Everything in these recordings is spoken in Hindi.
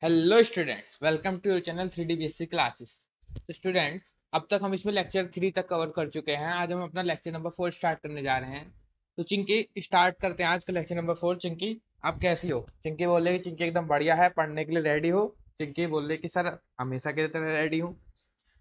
Hello students, welcome to your channel 3D basic classes. तो स्टूडेंट्स, अब तक हम इसमें लेक्चर 3 तक कवर कर चुके हैं। आज हम अपना लेक्चर नंबर 4 स्टार्ट करने जा रहे हैं। तो चिंकी, स्टार्ट करते हैं आज का लेक्चर नंबर 4। चिंकी, आप कैसी हो? चिंकी बोले कि चिंकी एकदम बढ़िया है, पढ़ने के लिए रेडी हो? चिंकी बोले कि सर हमेशा की तरह रेडी हूँ।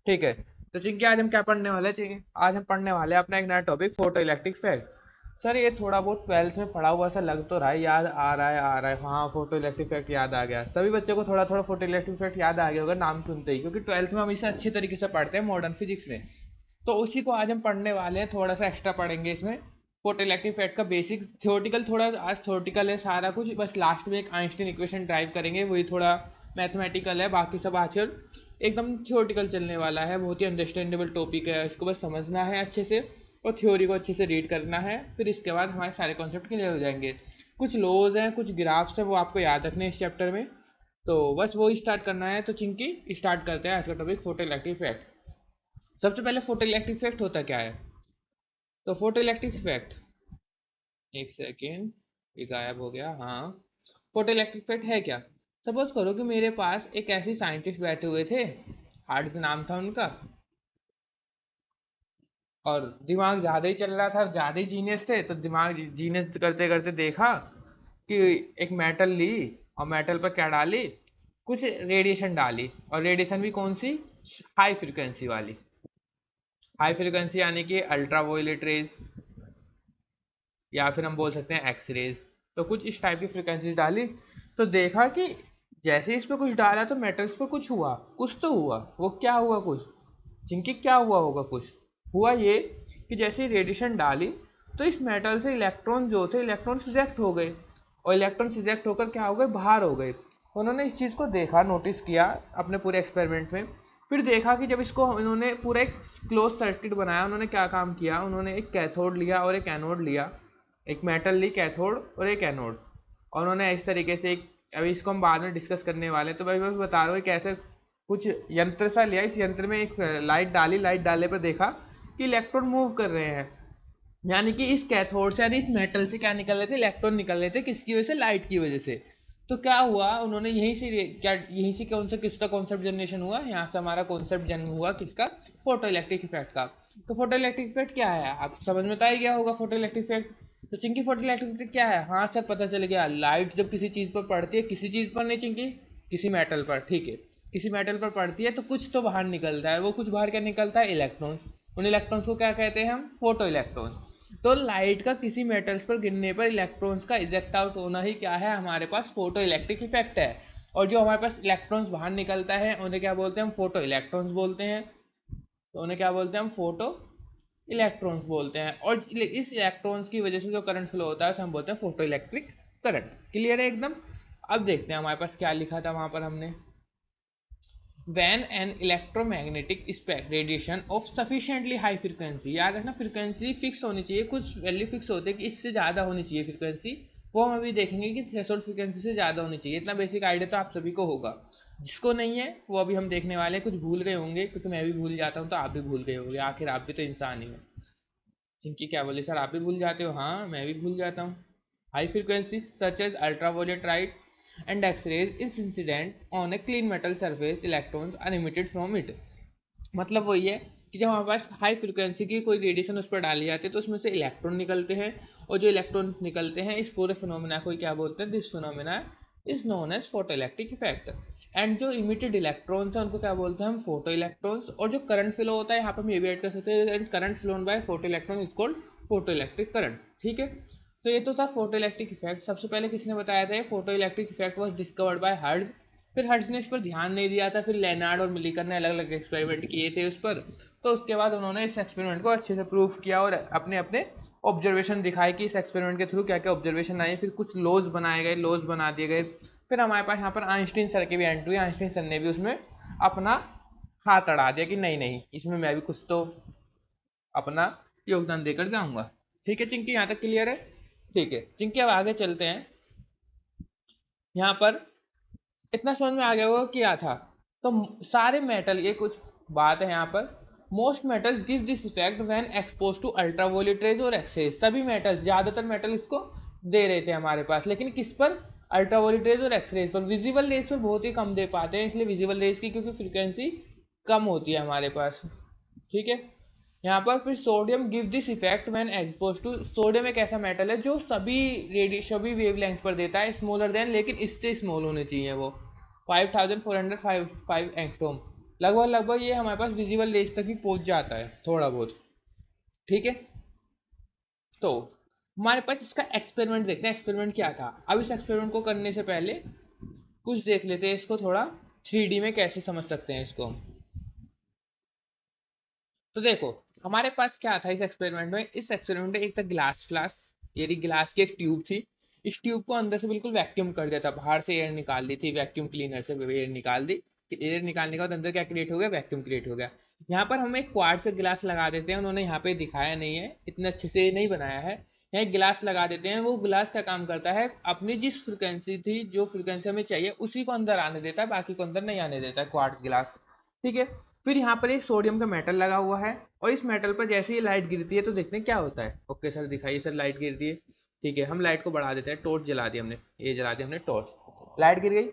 ठीक है। तो चिंकी, आज हम क्या पढ़ने वाले हैं? चिंकी, आज हम पढ़ने वाले हैं अपना एक नया topic, photo electric fact. Sir ये थोड़ा बहुत 12th में पढ़ा हुआ सा लग तो रहा है, याद आ रहा है। हाँ, फोटो इलेक्ट्रिक फैक्ट याद आ गया। सभी बच्चों को थोड़ा थोड़ा फोटो इलेक्ट्रिक फैक्ट याद आ गया होगा नाम सुनते ही, क्योंकि 12th में हम इसे अच्छी तरीके से पढ़ते हैं मॉडर्न फिजिक्स में। तो उसी को आज हम पढ़ने वाले हैं, थोड़ा सा एक्स्ट्रा पढ़ेंगे इसमें। फोटो इलेक्ट्रिक फैक्ट का बेसिक थियोटिकल, थोड़ा आज थियोटिकल है सारा कुछ, बस लास्ट में एक आइंस्टीन इक्वेशन ड्राइव करेंगे, वही थोड़ा मैथमेटिकल है। बाकी सब आजकल एकदम थियोटिकल चलने वाला है, बहुत ही अंडरस्टैंडेबल टॉपिक है, इसको बस समझना है अच्छे से और थ्योरी को अच्छे से रीड करना है। फिर इसके बाद हमारे सारे कॉन्सेप्ट क्लियर हो जाएंगे। कुछ लॉज हैं, कुछ ग्राफ्स हैं, वो आपको याद रखने हैं इस चैप्टर में। तो बस वो स्टार्ट करना है। तो चिंकी, स्टार्ट करते हैं आज का टॉपिक, फोटो इलेक्ट्रिक इफेक्ट। सबसे पहले फोटो इलेक्ट्रिक इफेक्ट होता क्या है? तो फोटो इलेक्ट्रिक इफेक्ट, एक सेकेंड, ये गायब हो गया। हाँ, फोटो इलेक्ट्रिक इफेक्ट है क्या? सपोज करो कि मेरे पास एक ऐसी साइंटिस्ट बैठे हुए थे, हार्ट नाम था उनका, और दिमाग ज़्यादा ही चल रहा था, ज़्यादा ही जीनियस थे। तो दिमाग जीनियस करते करते देखा कि एक मेटल ली, और मेटल पर क्या डाली, कुछ रेडिएशन डाली, और रेडिएशन भी कौन सी? हाई फ्रिक्वेंसी वाली। हाई फ्रिक्वेंसी यानी कि अल्ट्रा वायलेट रेज, या फिर हम बोल सकते हैं एक्स रेज। तो कुछ इस टाइप की फ्रिक्वेंसी डाली। तो देखा कि जैसे इस पर कुछ डाला तो मेटल्स पर कुछ हुआ, कुछ तो हुआ। वो क्या हुआ? कुछ, जिनकी क्या हुआ होगा? कुछ हुआ ये कि जैसे रेडिएशन डाली तो इस मेटल से इलेक्ट्रॉन जो थे, इलेक्ट्रॉन रिजेक्ट हो गए, और इलेक्ट्रॉन रिजेक्ट होकर क्या हो गए? बाहर हो गए। उन्होंने इस चीज़ को देखा, नोटिस किया अपने पूरे एक्सपेरिमेंट में। फिर देखा कि जब इसको इन्होंने पूरा एक क्लोज सर्किट बनाया, उन्होंने क्या काम किया, उन्होंने एक कैथोड लिया और एक एनोड लिया। एक मेटल ली कैथोड और एक एनोड, और उन्होंने इस तरीके से एक, अभी इसको हम बाद में डिस्कस करने वाले हैं, तो भाई मैं बता रहा हूँ कैसे कुछ यंत्र सा लिया, इस यंत्र में एक लाइट डाली, लाइट डालने पर देखा कि इलेक्ट्रॉन मूव कर रहे हैं। यानी कि इस कैथोड से, यानी इस मेटल से क्या निकल रहे थे? इलेक्ट्रॉन निकल रहे थे। किसकी वजह से? लाइट की वजह से। तो क्या हुआ, उन्होंने यहीं से क्या, यहीं से कौन सा, किसका कॉन्सेप्ट जनरेशन हुआ? यहाँ से हमारा कॉन्सेप्ट जन्म हुआ, किसका? फोटो इलेक्ट्रिक इफेक्ट का। तो फोटो इलेक्ट्रिक इफेक्ट क्या है, आप समझ में तो आ ही गया होगा फोटो इलेक्ट्रिक इफेक्ट। तो चिंकी, फोटो इलेक्ट्रिक इफेक्ट क्या है? हाँ सर, पता चल गया। लाइट जब किसी चीज़ पर पड़ती है, किसी चीज़ पर नहीं चिंकी, किसी मेटल पर, ठीक है, किसी मेटल पर पड़ती है तो कुछ तो बाहर निकलता है। वो कुछ बाहर क्या निकलता है? इलेक्ट्रॉन। उन इलेक्ट्रॉन्स को क्या कहते हैं हम? Photo electrons. तो लाइट का किसी मेटल्स पर गिरने पर इलेक्ट्रॉन्स का इजेक्ट आउट होना ही क्या है? हमारे पास फोटो इलेक्ट्रिक इफेक्ट है। और जो हमारे पास इलेक्ट्रॉन्स बाहर निकलता है उन्हें क्या बोलते हैं? हम फोटो इलेक्ट्रॉन्स बोलते हैं। तो उन्हें क्या बोलते हैं? हम फोटो इलेक्ट्रॉन्स बोलते हैं। और इस इलेक्ट्रॉन्स की वजह से जो करंट फ्लो होता है उसे हम बोलते हैं फोटो इलेक्ट्रिक करंट। क्लियर है एकदम? अब देखते हैं हमारे पास क्या लिखा था वहां पर हमने। when an electromagnetic spec radiation of sufficiently high frequency, याद रखना फ्रीक्वेंसी फिक्स होनी चाहिए, कुछ वैल्यू फिक्स होती है कि इससे ज़्यादा होनी चाहिए फ्रीक्वेंसी। वो हम अभी देखेंगे कि थ्रेशोल्ड फ्रीक्वेंसी से ज़्यादा होनी चाहिए। इतना बेसिक आइडिया तो आप सभी को होगा। जिसको नहीं है वो अभी हम देखने वाले हैं। कुछ भूल गए होंगे, क्योंकि मैं भी भूल जाता हूँ, तो आप भी भूल गए होंगे, आखिर आप भी तो इंसान ही हो। चिंकी क्या बोली? सर आप भी भूल जाते हो? हाँ, मैं भी भूल जाता हूँ। High frequency such as ultraviolet light and X-rays is incident on a clean metal surface, electrons are emitted from it। मतलब वही है कि जब हमारे पास हाई फ्रिक्वेंसी की कोई रेडिएशन उस पर डाली जाती है तो उसमें से इलेक्ट्रॉन निकलते हैं, और जो इलेक्ट्रॉन निकलते हैं, इस पूरे फिनोमेना को क्या बोलते हैं? This phenomena is known as photo electric effect. And जो इमिटेड इलेक्ट्रॉन्स हैं उनको क्या बोलते हैं? हम फोटो इलेक्ट्रॉन्स। और जो करंट फ्लो होता है, यहाँ पर हम ये भी ऐड कर सकते हैं, and current flown by photo electron is called photo electric current. ठीक है। तो ये तो था फोटो इलेक्ट्रिक इफेक्ट। सबसे पहले किसने बताया था? Photo electric effect was discovered by hertz. फिर हर्ट्ज ने इस पर ध्यान नहीं दिया था, फिर लेनार्ड और मिलिकर ने अलग अलग एक्सपेरिमेंट किए थे उस पर। तो उसके बाद उन्होंने इस एक्सपेरिमेंट को अच्छे से प्रूफ किया और अपने अपने ऑब्जर्वेशन दिखाए कि इस एक्सपेरिमेंट के थ्रू क्या क्या ऑब्जर्वेशन आए। फिर कुछ लॉज बनाए गए, लॉज बना दिए गए। फिर हमारे पास यहाँ पर आइंस्टीन सर की भी एंट्री हुई। आइंस्टीन सर ने भी उसमें अपना हाथ अड़ा दिया कि नहीं नहीं, इसमें मैं भी कुछ तो अपना योगदान देकर जाऊंगा। ठीक है चिंकी, यहाँ तक क्लियर है? ठीक है चिंकी, अब आगे चलते हैं। यहाँ पर इतना समझ में आ गया होगा क्या था। तो सारे मेटल, ये कुछ बात है यहाँ पर। Most metals give this effect when expose to ultraviolet rays और एक्सेस। सभी मेटल्स, ज्यादातर मेटल इसको दे रहे थे हमारे पास, लेकिन किस पर? अल्ट्रावायलेट रेज और एक्स रेज पर। विजिबल रेज पर बहुत ही कम दे पाते हैं, इसलिए विजिबल रेज की क्योंकि फ्रिक्वेंसी कम होती है हमारे पास, ठीक है। यहाँ पर फिर sodium give this effect when expose to. Sodium एक ऐसा मेटल है जो सभी वेवलेंथ पर देता है, स्मॉलर देन, लेकिन इससे स्मॉल होने चाहिए वो 5405 एंगस्ट्रॉम। लगभग लगभग ये हमारे पास विजिबल रेंज तक ही पहुंच जाता है थोड़ा बहुत, ठीक है। तो हमारे पास इसका एक्सपेरिमेंट देखते हैं, एक्सपेरिमेंट क्या था। अब इस एक्सपेरिमेंट को करने से पहले कुछ देख लेते हैं इसको थोड़ा 3D में कैसे समझ सकते हैं इसको। तो देखो हमारे पास क्या था इस एक्सपेरिमेंट में। इस एक्सपेरिमेंट में एक था ग्लास फ्लास्क, ये ग्लास की एक ट्यूब थी। इस ट्यूब को अंदर से बिल्कुल वैक्यूम कर दिया था, बाहर से एयर निकाल दी थी, वैक्यूम क्लीनर से एयर निकाल दी। एयर निकालने के बाद अंदर क्या क्रिएट हो गया, वैक्यूम क्रिएट हो गया। यहाँ पर हम एक क्वार्ट्ज का गिलास लगा देते हैं, उन्होंने यहाँ पे दिखाया नहीं है, इतने अच्छे से नहीं बनाया है। यहाँ एक गिलास लगा देते हैं, वो गिलास का काम करता है अपनी जिस फ्रिक्वेंसी थी, जो फ्रिक्वेंसी हमें चाहिए उसी को अंदर आने देता है, बाकी को अंदर नहीं आने देता है क्वार्ट्ज गिलास, ठीक है। फिर यहाँ पर एक सोडियम का मेटल लगा हुआ है, और इस मेटल पर जैसे ही लाइट गिरती है तो देखते हैं क्या होता है। ओके सर दिखाइए सर, लाइट गिरती है, ठीक है। हम लाइट को बढ़ा देते हैं, टॉर्च जला दी हमने, ये जला दी हमने टॉर्च, लाइट गिर गई।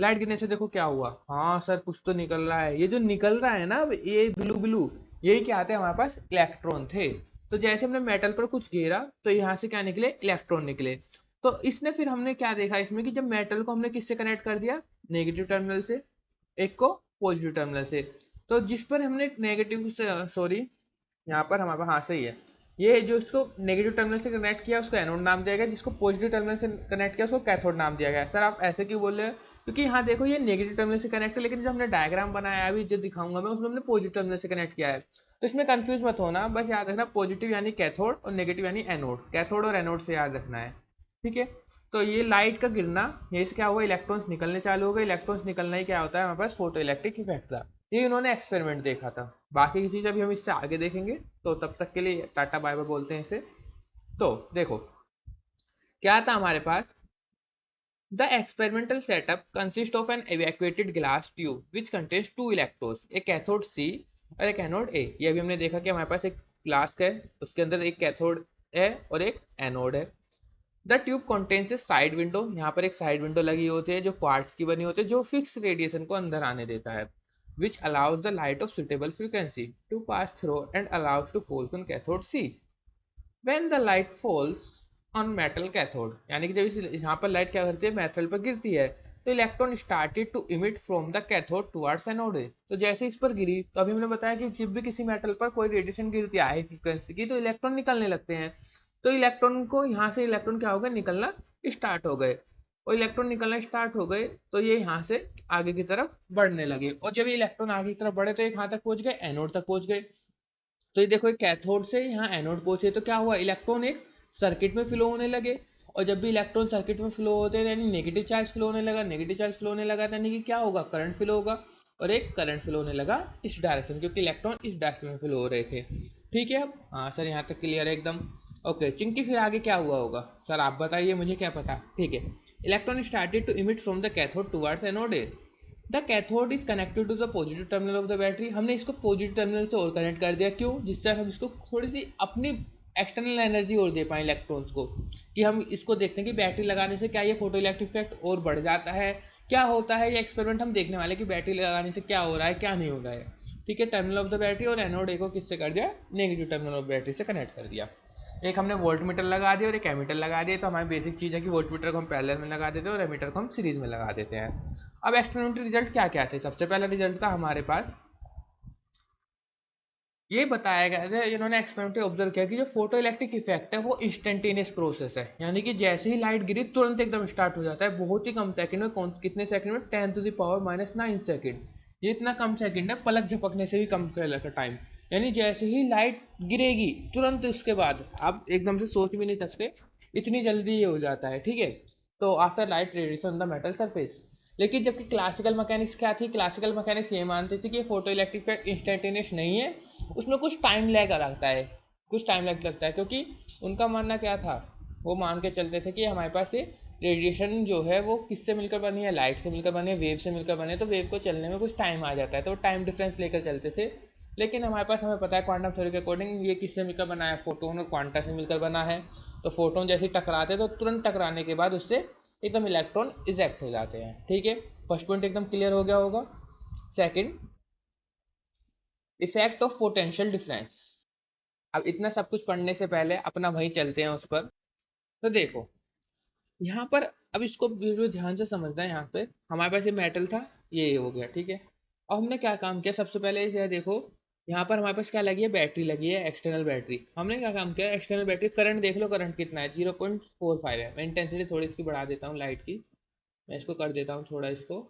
लाइट गिरने से देखो क्या हुआ, हाँ सर कुछ तो निकल रहा है। ये जो निकल रहा है ना ये ब्लू ब्लू, यही क्या आते हैं हमारे पास, इलेक्ट्रॉन थे। तो जैसे हमने मेटल पर कुछ घेरा तो यहाँ से क्या निकले, इलेक्ट्रॉन निकले। तो इसने फिर हमने क्या देखा इसमें कि जब मेटल को हमने किससे कनेक्ट कर दिया, नेगेटिव टर्मिनल से, एक को पॉजिटिव टर्मिनल से। तो जिस पर हमने नेगेटिव से, सॉरी यहाँ पर हमारे पास हाँ सही है, ये जो इसको नेगेटिव टर्मिनल से कनेक्ट किया उसको एनोड नाम दिया गया, जिसको पॉजिटिव टर्मिनल से कनेक्ट किया उसको कैथोड नाम दिया गया। सर आप ऐसे क्यों बोल रहे हो, क्योंकि यहाँ देखो ये नेगेटिव टर्मिनल से कनेक्ट है, लेकिन जो हमने डायग्राम बनाया है अभी जो दिखाऊंगा मैं, उसमें हमने पॉजिटिव टर्मिनल से कनेक्ट किया है। तो इसमें कंफ्यूज मत होना, बस याद रखना पॉजिटिव यानी कैथोड और नेगेटिव यानी एनोड, कैथोड और एनोड से याद रखना है, ठीक है। तो ये लाइट का गिरना, ये से क्या हुआ, इलेक्ट्रॉन्स निकलने चालू हो गए। इलेक्ट्रॉन्स निकलना ही क्या होता है हमारे पास, फोटो इलेक्ट्रिक इफेक्ट था। ये इन्होंने एक्सपेरिमेंट देखा था, बाकी की चीज़ अभी हम इससे आगे देखेंगे। तो तब तक के लिए टाटा बाय बाय बोलते हैं इसे। तो देखो क्या था हमारे पास, the experimental setup consist of an evacuated glass tube which contains two electrodes, एक कैथोड सी और एक एनोड ए। ये अभी हमने देखा कि हमारे पास एक फ्लास्क है, उसके अंदर एक कैथोड है और एक एनोड है। The tube contains A side window, यहाँ पर एक साइड विंडो लगी होती है जो क्वार्ट्ज की बनी होती है, जो फिक्स रेडिएशन को अंदर आने देता है, which allows the light of suitable frequency to pass through and allows to fall on cathode C. When the light falls on metal cathode, यानी कि जब इस यहाँ पर लाइट क्या करती है, मेटल पर गिरती है, तो electron started to emit from the cathode towards anode. तो जैसे इस पर गिरी तो अभी हमने बताया कि जब भी किसी मेटल पर कोई रेडिएशन गिरती है हाई फ्रिक्वेंसी की, तो इलेक्ट्रॉन निकलने लगते हैं। तो इलेक्ट्रॉन को यहाँ से इलेक्ट्रॉन क्या हो गए, निकलना स्टार्ट हो गए, और इलेक्ट्रॉन निकलना स्टार्ट हो गए तो ये यहाँ से आगे की तरफ बढ़ने लगे। और जब ये इलेक्ट्रॉन आगे की तरफ बढ़े तो ये कहाँ तक पहुंच गए, एनोड तक पहुंच गए। तो ये देखो एक कैथोड से यहाँ एनोड पहुंचे तो क्या हुआ, इलेक्ट्रॉन एक सर्किट में फ्लो होने लगे। और जब भी इलेक्ट्रॉन सर्किट में फ्लो होते हैं यानी नेगेटिव चार्ज फ्लो होने लगा, नेगेटिव चार्ज फ्लो होने लगा यानी कि क्या होगा, करंट फ्लो होगा। और एक करंट फ्लो होने लगा इस डायरेक्शन, क्योंकि इलेक्ट्रॉन इस डायरेक्शन में फ्लो हो रहे थे, ठीक है। अब हाँ सर यहाँ तक क्लियर है एकदम। ओके चिंकी फिर आगे क्या हुआ होगा, सर आप बताइए मुझे क्या पता, ठीक है। Electron started to emit from the cathode towards anode. The cathode is connected to the positive terminal of the battery. हमने इसको पॉजिटिव टर्मिनल से और कनेक्ट कर दिया, क्यों, जिससे हम इसको थोड़ी सी अपनी एक्सटर्नल एनर्जी और दे पाए इलेक्ट्रॉन्स को, कि हम इसको देखते हैं कि बैटरी लगाने से क्या ये फोटो इलेक्ट्रिक इफेक्ट और बढ़ जाता है, क्या होता है। ये एक्सपेरिमेंट हम देखने वाले कि बैटरी लगाने से क्या हो रहा है क्या नहीं हो रहा है, ठीक है। टर्मिनल ऑफ द बैटरी और एनोड ए को किससे कर दिया, नेगेटिव टर्मिनल ऑफ बैटरी से कनेक्ट कर दिया। एक हमने वोल्ट मीटर लगा दिया और एक एमीटर लगा दिया। तो हमारी बेसिक चीज़ है कि वोल्ट मीटर को हम पैरेलल में लगा देते हैं और एमीटर को हम सीरीज में लगा देते हैं। अब एक्सपेरिमेंटल रिजल्ट क्या क्या थे, सबसे पहला रिजल्ट था हमारे पास, ये बताया गया था, इन्होंने एक्सपेरिमेंट ऑब्जर्व किया कि जो फोटो इलेक्ट्रिक इफेक्ट है वो इंस्टेंटेनियस प्रोसेस है, यानी कि जैसे ही लाइट गिरी तुरंत एकदम स्टार्ट हो जाता है, बहुत ही कम सेकंड में। कितने सेकंड में, 10⁻⁹ सेकंड। ये इतना कम सेकंड है, पलक झपकने से भी कम का टाइम। यानी जैसे ही लाइट गिरेगी तुरंत उसके बाद आप एकदम से सोच भी नहीं सकते, इतनी जल्दी ये हो जाता है, ठीक है। तो after light radiation the metal surface. लेकिन जबकि क्लासिकल मैकेनिक्स क्या थी, क्लासिकल मैकेनिक्स ये मानते थे कि ये फोटो इलेक्ट्रिक इफेक्ट इंस्टेंटेनियस नहीं है, उसमें कुछ टाइम लैग लगता है, कुछ टाइम लैग लगता है। क्योंकि उनका मानना क्या था, वो मान के चलते थे कि हमारे पास ये रेडिएशन जो है वो किससे मिलकर बनी है, लाइट से मिलकर बनी है, वेव से मिलकर बने, तो वेव को चलने में कुछ टाइम आ जाता है, तो टाइम डिफरेंस लेकर चलते थे। लेकिन हमारे पास, हमें पता है क्वांटम थ्योरी के अकॉर्डिंग ये किससे मिलकर बना है, फोटोन और क्वांटा से मिलकर बना है। तो फोटोन जैसे टकराते हैं तो तुरंत टकराने के बाद उससे एकदम इलेक्ट्रॉन इजेक्ट हो जाते हैं। ठीक है, फर्स्ट पॉइंट एकदम क्लियर हो गया होगा। Second, effect of potential difference. अब इतना सब कुछ पढ़ने से पहले अपना वहीं चलते हैं उस पर। तो देखो यहाँ पर, अब इसको बिल्कुल ध्यान से समझना है। यहाँ पे हमारे पास ये मेटल था, ये हो गया, ठीक है। और हमने क्या काम किया, सबसे पहले इसे देखो, यहाँ पर हमारे पास क्या लगी है, बैटरी लगी है, एक्सटर्नल बैटरी। हमने क्या काम किया, एक्सटर्नल बैटरी, करंट देख लो, करंट कितना है, 0.45 है। मैं इंटेंसिटी थोड़ी इसकी बढ़ा देता हूँ लाइट की, मैं इसको कर देता हूँ थोड़ा इसको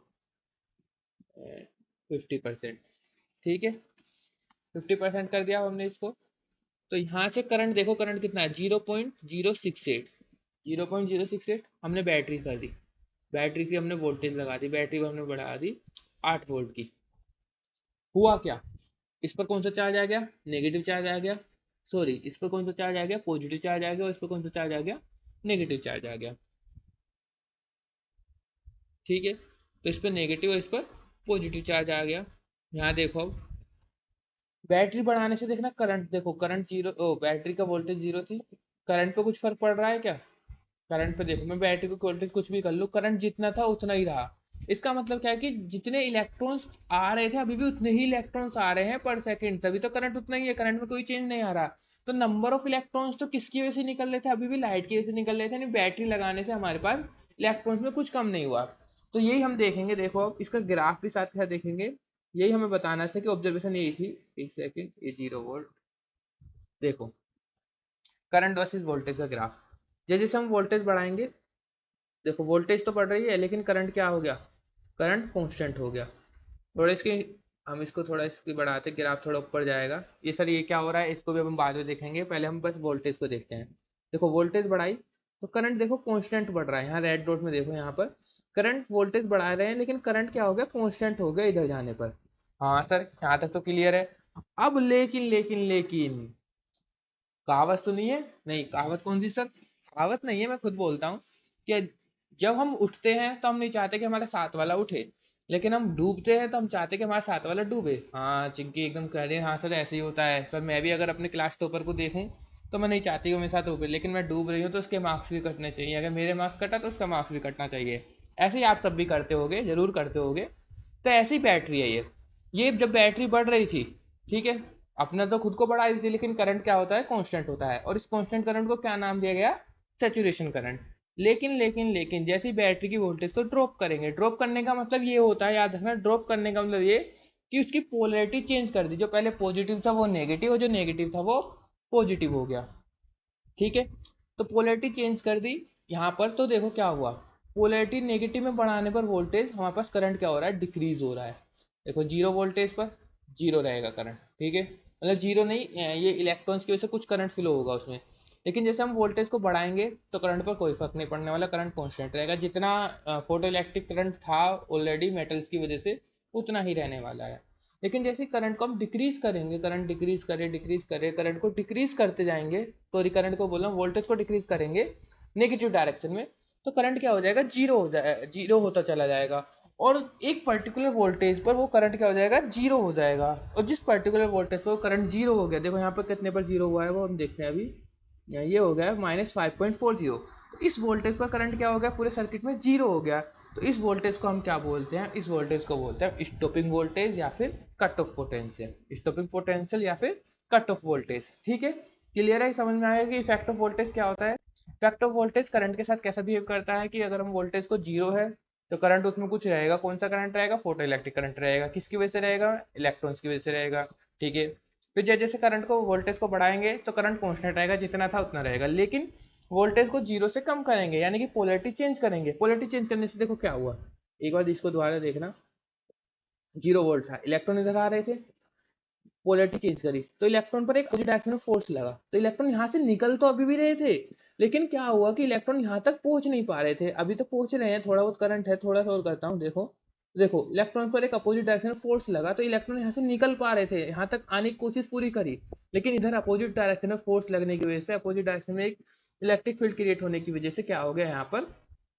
50%। ठीक है, 50% कर दिया हमने इसको। तो यहाँ से करंट देखो, करंट कितना है, 0.068। 0.068 हमने बैटरी कर दी, बैटरी की हमने वोल्टेज लगा दी, बैटरी को हमने बढ़ा दी 8 वोल्ट की। हुआ क्या, इस पर कौन सा चार्ज आ गया, नेगेटिव चार्ज आ गया। सॉरी, इस पर कौन सा चार्ज आ गया, पॉजिटिव चार्ज आ गया, और इस पर कौन सा चार्ज आ गया, नेगेटिव चार्ज आ गया। ठीक है, तो इस पर नेगेटिव और इस पर पॉजिटिव चार्ज आ गया। यहाँ देखो, अब बैटरी बढ़ाने से देखना, करंट देखो, करंट जीरो, ओ बैटरी का वोल्टेज जीरो थी, करंट पे कुछ फर्क पड़ रहा है क्या। करंट पे देखो, मैं बैटरी को वोल्टेज कुछ भी कर लूँ, करंट जितना था उतना ही रहा। इसका मतलब क्या है कि जितने इलेक्ट्रॉन्स आ रहे थे अभी भी उतने ही इलेक्ट्रॉन्स आ रहे हैं पर सेकंड, तभी तो करंट उतना ही है, करंट में कोई चेंज नहीं आ रहा। तो नंबर ऑफ इलेक्ट्रॉन्स तो किसकी वजह से निकल रहे थे, अभी भी लाइट की वजह से निकल रहे थे, यानी बैटरी लगाने से हमारे पास इलेक्ट्रॉन्स में कुछ कम नहीं हुआ। तो यही हम देखेंगे, देखो अब इसका ग्राफ भी साथ साथ देखेंगे। यही हमें बताना था कि ऑब्जर्वेशन यही थी। एक सेकेंड, ये 0 वोल्ट, देखो करंट वर्सेस वोल्टेज का ग्राफ। जैसे जैसे हम वोल्टेज बढ़ाएंगे, देखो वोल्टेज तो बढ़ रही है लेकिन करंट क्या हो गया, करंट कांस्टेंट हो गया। थोड़ा इसकी, हम इसको थोड़ा इसकी बढ़ाते, ग्राफ थोड़ा ऊपर जाएगा। ये सर ये क्या हो रहा है, इसको भी हम बाद में देखेंगे, पहले हम बस वोल्टेज को देखते हैं। देखो वोल्टेज बढ़ाई तो करंट देखो कांस्टेंट बढ़ रहा है, यहाँ रेड डॉट में देखो, यहाँ पर करंट वोल्टेज बढ़ा रहे हैं लेकिन करंट क्या हो गया, कांस्टेंट हो गया इधर जाने पर। हाँ सर, यहाँ तक तो क्लियर है। अब लेकिन लेकिन लेकिन कहावत सुनी है, नहीं कहावत कौन सी सर, कहावत नहीं है, मैं खुद बोलता हूँ कि जब हम उठते हैं तो हम नहीं चाहते कि हमारे साथ वाला उठे, लेकिन हम डूबते हैं तो हम चाहते हैं कि हमारा साथ वाला डूबे। हाँ चिंकी एकदम कह रहे हैं, हाँ सर ऐसे ही होता है सर, मैं भी अगर अपने क्लास टॉपर को देखूं तो मैं नहीं चाहती कि वो मेरे साथ डूबे, लेकिन मैं डूब रही हूँ तो उसके मार्क्स भी कटने चाहिए, अगर मेरे मार्क्स कटा तो उसका मार्क्स भी कटना चाहिए। ऐसे ही आप सब भी करते होगे, जरूर करते होगे। तो ऐसी बैटरी है ये जब बैटरी बढ़ रही थी, ठीक है, अपना तो खुद को बढ़ा दी थी, लेकिन करंट क्या होता है, कांस्टेंट होता है, और इस कांस्टेंट करंट को क्या नाम दिया गया, सैचुरेशन करंट। लेकिन जैसे ही बैटरी की वोल्टेज को ड्रॉप करेंगे, ड्रॉप करने का मतलब ये होता है, याद रखना, ड्रॉप करने का मतलब ये कि उसकी पोलैरिटी चेंज कर दी, जो पहले पॉजिटिव था वो नेगेटिव, और जो नेगेटिव था वो पॉजिटिव हो गया। ठीक है, तो पोलैरिटी चेंज कर दी यहाँ पर, तो देखो क्या हुआ, पोलैरिटी नेगेटिव में बढ़ाने पर वोल्टेज हमारे पास, करंट क्या हो रहा है, डिक्रीज हो रहा है। देखो जीरो वोल्टेज पर जीरो रहेगा करंट, ठीक है, मतलब जीरो नहीं, ये इलेक्ट्रॉन्स की वजह से कुछ करंट फ्लो होगा उसमें। लेकिन जैसे हम वोल्टेज को बढ़ाएंगे तो करंट पर कोई फर्क नहीं पड़ने वाला, करंट कांस्टेंट रहेगा, जितना फोटो इलेक्ट्रिक करंट था ऑलरेडी मेटल्स की वजह से उतना ही रहने वाला है। लेकिन जैसे करंट को हम डिक्रीज करेंगे, करंट डिक्रीज करे, करंट को डिक्रीज करते जाएंगे, सॉरी करंट को बोला, वोल्टेज को डिक्रीज करेंगे नेगेटिव डायरेक्शन में, तो करंट क्या हो जाएगा, जीरो हो जाए, जीरो होता चला जाएगा। और एक पर्टिकुलर वोल्टेज पर वो करंट क्या हो जाएगा, जीरो हो जाएगा। और जिस पर्टिकुलर वोल्टेज पर वो करंट जीरो हो गया, देखो यहाँ पर कितने पर जीरो हुआ है वो हम देखते हैं अभी, ये हो गया -5.40। तो इस वोल्टेज पर करंट क्या हो गया, पूरे सर्किट में जीरो हो गया। तो इस वोल्टेज को हम क्या बोलते हैं, इस वोल्टेज को बोलते हैं स्टॉपिंग वोल्टेज या फिर cut off potential, stopping potential या फिर कट ऑफ वोल्टेज। ठीक है, क्लियर है, समझ में आएगा कि इफेक्ट ऑफ वोल्टेज क्या होता है। इफेक्ट ऑफ वोल्टेज करंट के साथ कैसा बिहेव करता है कि अगर हम वोल्टेज को जीरो है तो करंट उसमें कुछ रहेगा, कौन सा करंट रहेगा, फोटो इलेक्ट्रिक करंट रहेगा, किसकी वजह से रहेगा, इलेक्ट्रॉन्स की वजह से रहेगा। ठीक है, फिर जैसे जैसे करंट को वोल्टेज को बढ़ाएंगे तो करंट कांस्टेंट रहेगा, जितना था उतना रहेगा, लेकिन वोल्टेज को जीरो से कम करेंगे यानी कि पोलैरिटी चेंज करेंगे, पोलैरिटी चेंज करने से देखो क्या हुआ, एक बार इसको दोबारा देखना, 0 वोल्ट था, इलेक्ट्रॉन इधर आ रहे थे, पोलैरिटी चेंज करी तो इलेक्ट्रॉन पर एक अपोजिट डायरेक्शन में फोर्स लगा, तो इलेक्ट्रॉन यहाँ से निकल तो अभी भी रहे थे, लेकिन क्या हुआ कि इलेक्ट्रॉन यहाँ तक पहुंच नहीं पा रहे थे, अभी तो पहुंच रहे हैं, थोड़ा बहुत करंट है, थोड़ा सा और करता हूँ, देखो देखो इलेक्ट्रॉन पर एक अपोजिट डायरेक्शन में फोर्स लगा, तो इलेक्ट्रॉन यहाँ से निकल पा रहे थे, यहाँ तक आने की कोशिश पूरी करी, लेकिन इधर अपोजिट डायरेक्शन में फोर्स लगने की वजह से, अपोजिट डायरेक्शन में एक इलेक्ट्रिक फील्ड क्रिएट होने की वजह से क्या हो गया, यहाँ पर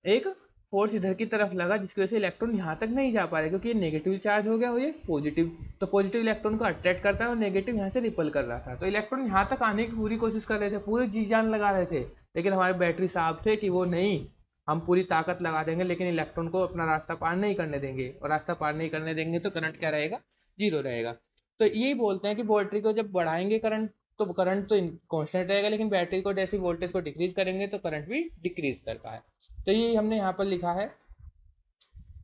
एक फोर्स इधर की तरफ लगा, जिसकी वजह से इलेक्ट्रॉन यहाँ तक नहीं जा पा रहे, क्योंकि ये नेगेटिव चार्ज हो गया हो, ये पॉजिटिव, तो पॉजिटिव इलेक्ट्रॉन को अट्रैक्ट करता है और नेगेटिव यहाँ से रिपल कर रहा था, तो इलेक्ट्रॉन यहाँ तक आने की पूरी कोशिश कर रहे थे, पूरी जी जान लगा रहे थे, लेकिन हमारे बैटरी साहब थे कि वो नहीं, हम पूरी ताकत लगा देंगे लेकिन इलेक्ट्रॉन को अपना रास्ता पार नहीं करने देंगे, और रास्ता पार नहीं करने देंगे तो करंट क्या रहेगा, जीरो रहेगा। तो यही बोलते हैं कि बैटरी को जब बढ़ाएंगे करंट, तो करंट तो कांस्टेंट रहेगा, लेकिन बैटरी को जैसे वोल्टेज को डिक्रीज करेंगे तो करंट भी डिक्रीज करता है। तो ये हमने यहाँ पर लिखा है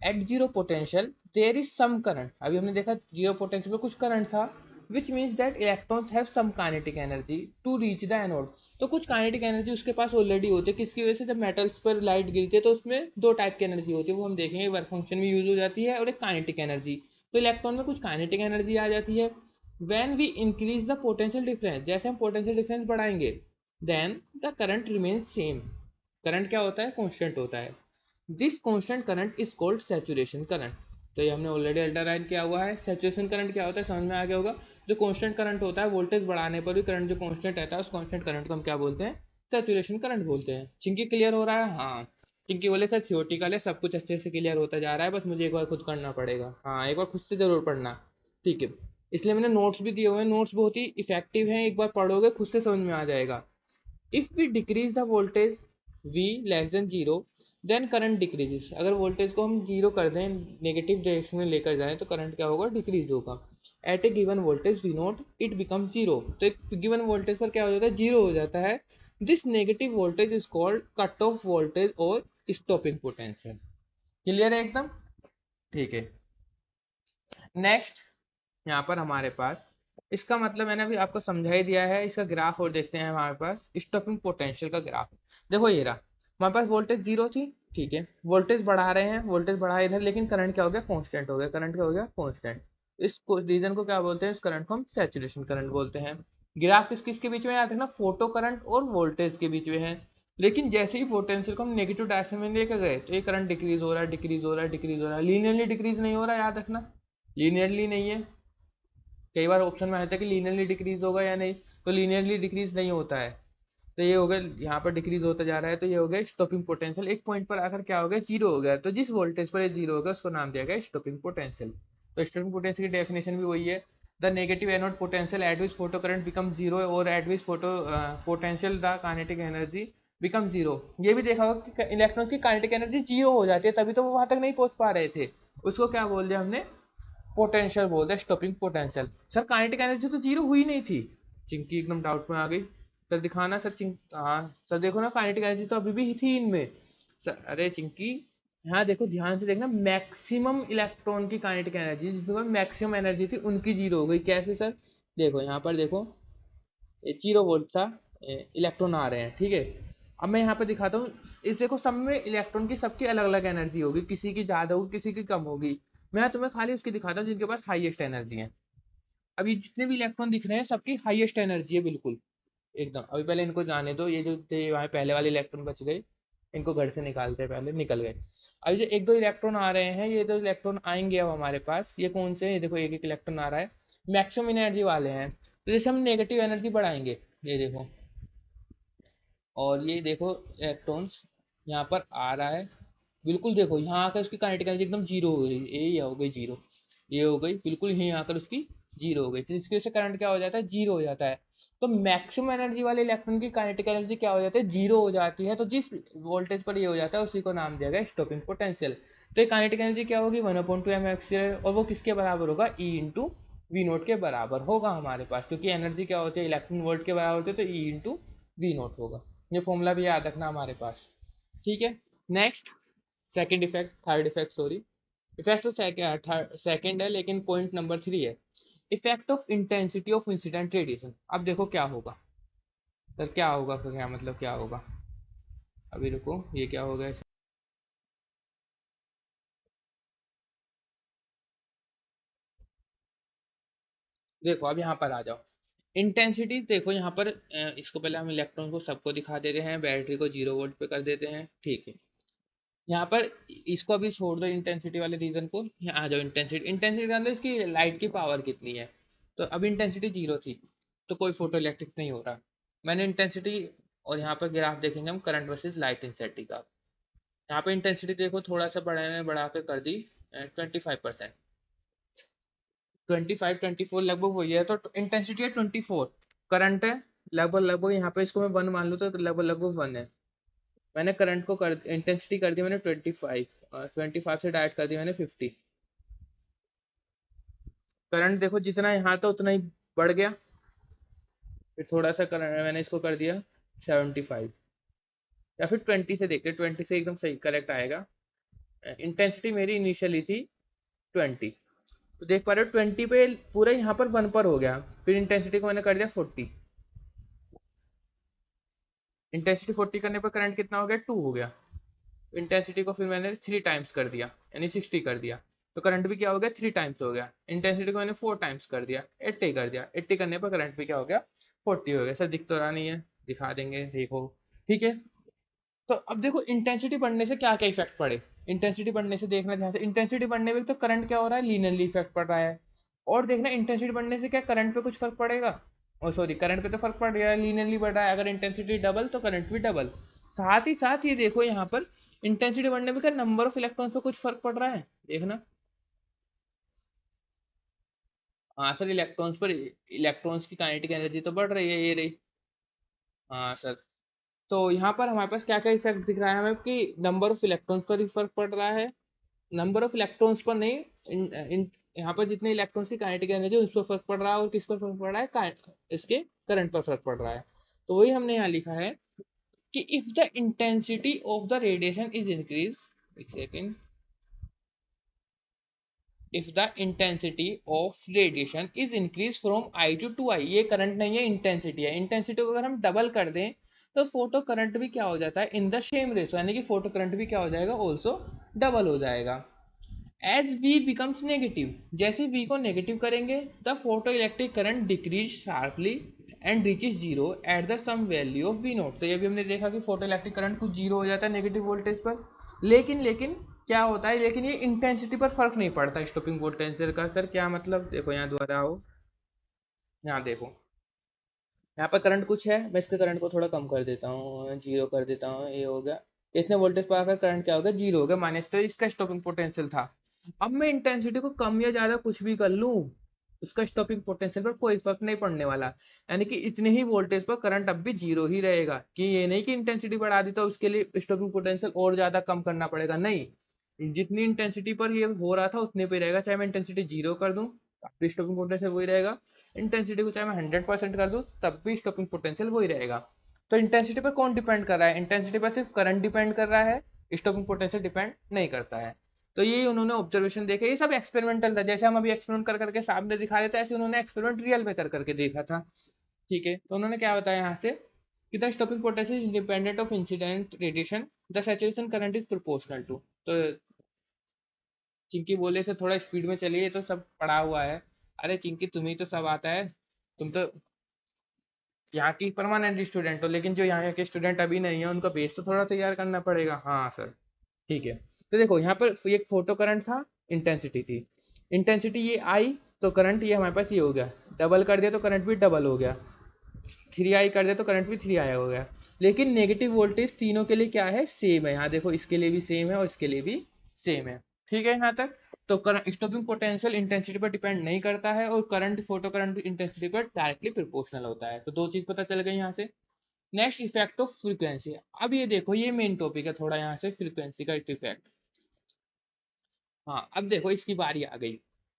at zero potential there is some current. अभी हमने देखा जीरो पोटेंशियल में कुछ करंट था, which means that electrons have some kinetic energy to reach the anode. तो कुछ काइनेटिक एनर्जी उसके पास ऑलरेडी होती है, किसकी वजह से, जब मेटल्स पर लाइट गिरती है तो उसमें दो टाइप की एनर्जी होती है, वो हम देखेंगे, वर्क फंक्शन में यूज हो जाती है और एक काइनेटिक एनर्जी। तो इलेक्ट्रॉन में कुछ काइनेटिक एनर्जी आ जाती है। When we increase the potential difference, जैसे हम पोटेंशियल डिफरेंस बढ़ाएंगे, then the current remains same. Current क्या होता है, कॉन्स्टेंट होता है। This constant current is called saturation current. तो ये हमने ऑलरेडी अंडरलाइन किया हुआ है। सैचुरेशन करंट क्या होता है, समझ में आ गया होगा। जो कांस्टेंट करंट होता है, वोल्टेज बढ़ाने पर भी करंट जो कांस्टेंट रहता है, उस कांस्टेंट करंट को हम क्या बोलते हैं, सैचुरेशन करंट बोलते हैं। चिंकी क्लियर हो रहा है? हाँ। चिंकी बोले सर थियोटिकल है, सब कुछ अच्छे से क्लियर होता जा रहा है, बस मुझे एक बार खुद करना पड़ेगा। हाँ, एक बार खुद से जरूर पढ़ना। ठीक है, इसलिए मैंने नोट्स भी दिए हुए हैं, नोट्स बहुत ही इफेक्टिव हैं, एक बार पढ़ोगे खुद से समझ में आ जाएगा। If we decrease the voltage V less than zero, then current decreases. अगर वोल्टेज को हम जीरो कर दें, नेगेटिव डायरेक्शन में लेकर जाएं, तो करंट क्या होगा, डिक्रीज होगा। At a given voltage V naught it become zero. तो एक गिवन वोल्टेज पर क्या हो जाता है, जीरो हो जाता है। This negative voltage is called cut off voltage और स्टॉपिंग पोटेंशियल। क्लियर है एकदम? ठीक है। नेक्स्ट, यहाँ पर हमारे पास, इसका मतलब मैंने अभी आपको समझा ही दिया है। इसका ग्राफ और देखते हैं हमारे पास स्टॉपिंग पोटेंशियल का ग्राफ। देखो ये रहा, हमारे पास वोल्टेज जीरो थी, ठीक है, वोल्टेज बढ़ा रहे हैं, वोल्टेज बढ़ा इधर, लेकिन करंट क्या हो गया, कांस्टेंट हो गया। करंट क्या हो गया, कांस्टेंट। इस रीजन को क्या बोलते हैं, इस करंट को हम सैचुरेशन करंट बोलते हैं। ग्राफ किस किसके बीच में, याद रखना, फोटो करंट और वोल्टेज के बीच में है। लेकिन जैसे ही पोटेंशियल को हम नेगेटिव डायरेक्शन में लेकर गए, तो ये करंट डिक्रीज हो रहा है, डिक्रीज हो रहा है, डिक्रीज हो रहा है, लीनियरली डिक्रीज नहीं हो रहा है, याद रखना, लीनियरली नहीं है। कई बार ऑप्शन में आता है कि लीनियरली डिक्रीज होगा या नहीं, तो लीनियरली डिक्रीज नहीं होता है। तो ये हो गया, यहाँ पर डिक्रीज होता जा रहा है, तो ये हो गया स्टॉपिंग पोटेंशियल। एक पॉइंट पर आकर क्या हो गया, जीरो हो गया। तो जिस वोल्टेज पर ये जीरो हो गया उसको नाम दिया गया स्टॉपिंग पोटेंशियल। तो स्टॉपिंग पोटेंशियल की डेफिनेशन भी वही है, the negative anode potential at which photo current become zero, और at which photo potential the kinetic energy become zero. ये भी देखा होगा कि इलेक्ट्रॉन्स की काइनेटिक एनर्जी जीरो हो जाती है, तभी तो वो वहां तक नहीं पहुंच पा रहे थे। उसको क्या बोल दिया हमने, पोटेंशियल बोल दिया, stopping potential. Sir kinetic energy तो जीरो हुई नहीं थी। चिंकी एकदम डाउट में आ गई। सर दिखाना सर, हाँ सर देखो ना, काइनेटिक एनर्जी तो अभी भी थी इनमें। सर अरे चिंकी, हाँ देखो ध्यान से देखना, मैक्सिमम इलेक्ट्रॉन की काइनेटिक एनर्जी, जिसमें मैक्सिमम एनर्जी थी, उनकी जीरो हो गई। कैसे सर, देखो यहाँ पर देखो, ये जीरो वोल्ट था, इलेक्ट्रॉन आ रहे हैं, ठीक है। अब मैं यहाँ पे दिखाता हूँ, इस देखो सब में इलेक्ट्रॉन की सबकी अलग अलग एनर्जी होगी, किसी की ज़्यादा होगी, किसी की कम होगी। मैं तुम्हें खाली उसकी दिखाता हूँ जिनके पास हाईएस्ट एनर्जी है। अभी जितने भी इलेक्ट्रॉन दिख रहे हैं, सबकी हाईएस्ट एनर्जी है, बिल्कुल एकदम। अभी पहले इनको जाने दो, ये जो थे वहाँ पहले वाले इलेक्ट्रॉन बच गए, इनको घर से निकालते हैं, पहले निकल गए। अभी जो एक दो इलेक्ट्रॉन आ रहे हैं, ये दो इलेक्ट्रॉन आएंगे अब हमारे पास, ये कौन से हैं, ये देखो एक एक इलेक्ट्रॉन आ रहा है, मैक्सिमम एनर्जी वाले हैं। तो जैसे हम नेगेटिव एनर्जी बढ़ाएंगे, ये देखो, और ये देखो इलेक्ट्रॉन्स यहाँ पर आ रहा है, बिल्कुल देखो यहाँ आकर उसकी काइनेटिक एनर्जी एकदम जीरो हो गई, ये हो गई जीरो, ये हो गई बिल्कुल, यहीं आकर उसकी जीरो हो गई। तो इसकी वजह से करंट क्या हो जाता है, जीरो हो जाता है। तो मैक्सिमम एनर्जी वाले इलेक्ट्रॉन की काइनेटिक एनर्जी क्या हो जाती है, जीरो हो जाती है। तो जिस वोल्टेज पर ये हो जाता है उसी को नाम दिया गया स्टॉपिंग पोटेंशियल। तो ये काइनेटिक एनर्जी क्या होगी, 1/2 mA, और वो किसके बराबर होगा, ई इंटू वी नोट के बराबर होगा हमारे पास, क्योंकि एनर्जी क्या होती है, इलेक्ट्रॉन वोल्ट के बराबर होती है, तो ई इंटू वी नोट होगा। ये फॉर्मूला भी याद रखना हमारे पास, ठीक है। Next, second effect, third effect sorry, effect तो सेकंड है, लेकिन पॉइंट नंबर 3 है, effect of intensity of incident radiation. अब देखो क्या होगा सर, क्या होगा, क्या मतलब क्या होगा, अभी रुको, ये क्या होगा, देखो अब यहाँ पर आ जाओ। इंटेंसिटी देखो यहाँ पर, इसको पहले हम इलेक्ट्रॉन को सबको दिखा देते हैं, बैटरी को 0 वोल्ट पे कर देते हैं, ठीक है। यहाँ पर इसको अभी छोड़ दो, इंटेंसिटी वाले रीजन को, यहाँ आ जाओ। इंटेंसिटी, इंटेंसिटी का मतलब इसकी लाइट की पावर कितनी है। तो अब इंटेंसिटी जीरो थी, तो कोई फोटो इलेक्ट्रिक नहीं हो रहा। मैंने इंटेंसिटी, और यहाँ पर ग्राफ देखेंगे हम, करंट वर्सेस लाइट इंटेंसिटी का। यहाँ पे इंटेंसिटी देखो थोड़ा सा बढ़ाने बढ़ा के कर दी 25%, 25 24 लगभग वही है। तो इंटेंसिटी है 24, करंट है लगभग लगभग यहाँ पे इसको मैं 1 मान लूँ तो लगभग लगभग 1 है। मैंने करंट को कर इंटेंसिटी कर दी मैंने 25, और 25 से डायरेक्ट कर दी मैंने 50। करंट देखो जितना यहाँ था उतना ही बढ़ गया। फिर थोड़ा सा करंट मैंने इसको कर दिया 75, या फिर 20 से देखते, 20 से एकदम सही करेक्ट आएगा। इंटेंसिटी मेरी इनिशियली थी 20, तो देख पा रहे हो 20 पे पूरा यहाँ पर 1 पर हो गया। फिर इंटेंसिटी को मैंने कर दिया 40, इंटेंसिटी 40 करने पर करंट कितना हो गया 2 हो गया। इंटेंसिटी को फिर मैंने 3 टाइम्स कर दिया, यानी 60 कर दिया, तो करंट भी क्या हो गया 3 टाइम्स हो गया। इंटेंसिटी को मैंने 4 टाइम्स कर दिया, 80 कर दिया, 80 करने पर करंट भी क्या हो गया 40 हो गया। सर दिख तो रहा नहीं है, दिखा देंगे देखो। ठीक है, तो अब देखो इंटेंसिटी बढ़ने से क्या क्या इफेक्ट पड़े। इंटेंसिटी बढ़ने से देखना ध्यान से, इंटेंसिटी बढ़ने में तो करंट क्या हो रहा है लीनियरली इफेक्ट पड़ रहा है। और देखना इंटेंसिटी बढ़ने से क्या करंट पे कुछ फर्क पड़ेगा। ओ सॉरी, करंट पे तो फर्क पड़ रहा है, लीनियरली बढ़ रहा है। अगर इंटेंसिटी डबल तो करंट भी डबल। साथ ही साथ ये देखो यहाँ पर इंटेंसिटी बढ़ने में क्या नंबर ऑफ इलेक्ट्रॉन्स पे कुछ फर्क पड़ रहा है, देखना। हाँ सर, इलेक्ट्रॉन्स पर, इलेक्ट्रॉन्स की काइनेटिक एनर्जी तो बढ़ रही है, ये रही। हाँ सर, तो यहाँ पर हमारे पास क्या क्या इफेक्ट दिख रहा है हमें कि नंबर ऑफ इलेक्ट्रॉन्स पर भी फर्क पड़ रहा है। नंबर ऑफ इलेक्ट्रॉन्स पर नहीं, यहाँ पर जितने इलेक्ट्रॉन्स की काइनेटिक एनर्जी उस पर फर्क पड़ रहा है, और किस पर फर्क पड़ रहा है, इसके करंट पर फर्क पड़ रहा है। तो वही हमने यहाँ लिखा है कि if the intensity of the radiation is increase, एक second, if the intensity of radiation is increase from I to 2i, ये करंट नहीं है इंटेंसिटी है। इंटेंसिटी को अगर हम डबल कर दें तो फोटो करंट भी क्या हो जाता है इन द सेम रेशो, यानी कि फोटो करंट भी क्या हो जाएगा ऑल्सो डबल हो जाएगा। एज v बिकम्स नेगेटिव, जैसे v को नेगेटिव करेंगे the photo electric current decrease sharply and reaches zero at the some value of v naught. तो ये भी हमने देखा कि फोटो इलेक्ट्रिक करंट कुछ जीरो हो जाता है नेगेटिव वोल्टेज पर। लेकिन क्या होता है, लेकिन ये इंटेंसिटी पर फर्क नहीं पड़ता स्टॉपिंग पोटेंशियल का। सर क्या मतलब, देखो यहाँ दोबारा आओ, यहाँ देखो, यहाँ पर करंट कुछ है, मैं इसके करंट को थोड़ा कम कर देता हूँ, जीरो कर देता हूँ, ये हो गया। इतने वोल्टेज पर आकर करंट क्या हो गया जीरो हो गया, माइनस, तो इसका स्टॉपिंग पोटेंशियल था। अब मैं इंटेंसिटी को कम या ज्यादा कुछ भी कर लूँ, उसका स्टॉपिंग पोटेंशियल पर कोई फर्क नहीं पड़ने वाला। यानी कि इतने ही वोल्टेज पर करंट अब भी जीरो ही रहेगा, कि ये नहीं कि इंटेंसिटी बढ़ा दी तो उसके लिए स्टॉपिंग पोटेंशियल और ज्यादा कम करना पड़ेगा, नहीं। जितनी इंटेंसिटी पर ये हो रहा था उतने पे रहेगा, चाहे मैं इंटेंसिटी जीरो कर दूं तब भी स्टॉपिंग पोटेंशियल वही रहेगा। इंटेंसिटी को चाहे मैं 100% कर दूं तब भी स्टॉपिंग पोटेंशियल वही रहेगा। तो इंटेंसिटी पर कौन डिपेंड कर रहा है, इंटेंसिटी पर सिर्फ करंट डिपेंड कर रहा है, स्टॉपिंग पोटेंशियल डिपेंड नहीं करता है। तो ये उन्होंने ऑब्जर्वेशन देखे, ये सब एक्सपेरिमेंटल था, जैसे हम अभी एक्सपेरिमेंट कर करके सामने दिखा रहे थे, ऐसे उन्होंने एक्सपेरिमेंट रियल में कर करके देखा था। ठीक है, तो उन्होंने क्या बताया यहाँ से कि the stopping potential is independent of incident radiation, the saturation current is proportional to. तो चिंकी बोले से थोड़ा स्पीड में चलिए, ये तो सब पढ़ा हुआ है। अरे चिंकी, तुम्हें तो सब आता है, तुम तो यहाँ की परमानेंट स्टूडेंट हो, लेकिन जो यहाँ के स्टूडेंट अभी नहीं है उनका बेस तो थोड़ा तैयार करना पड़ेगा। हाँ सर, ठीक है। तो देखो यहाँ पर एक फोटो करंट था, इंटेंसिटी थी, इंटेंसिटी ये आई तो करंट ये हमारे पास ये हो गया, डबल कर दिया तो करंट भी डबल हो गया, 3i कर दिया तो करंट भी 3i हो गया। लेकिन नेगेटिव वोल्टेज तीनों के लिए क्या है, सेम है। यहाँ देखो इसके लिए भी सेम है और इसके लिए भी सेम है। ठीक है यहाँ तक। तो करंट स्टॉपिंग पोटेंशियल इंटेंसिटी पर डिपेंड नहीं करता है, और करंट फोटो करंट इंटेंसिटी पर डायरेक्टली प्रोपोर्शनल होता है। तो दो चीज पता चल गई यहाँ से। Next effect of frequency. अब ये देखो, ये मेन टॉपिक है थोड़ा यहाँ से, फ्रीक्वेंसी का इफेक्ट। हाँ, अब देखो इसकी बारी आ गई।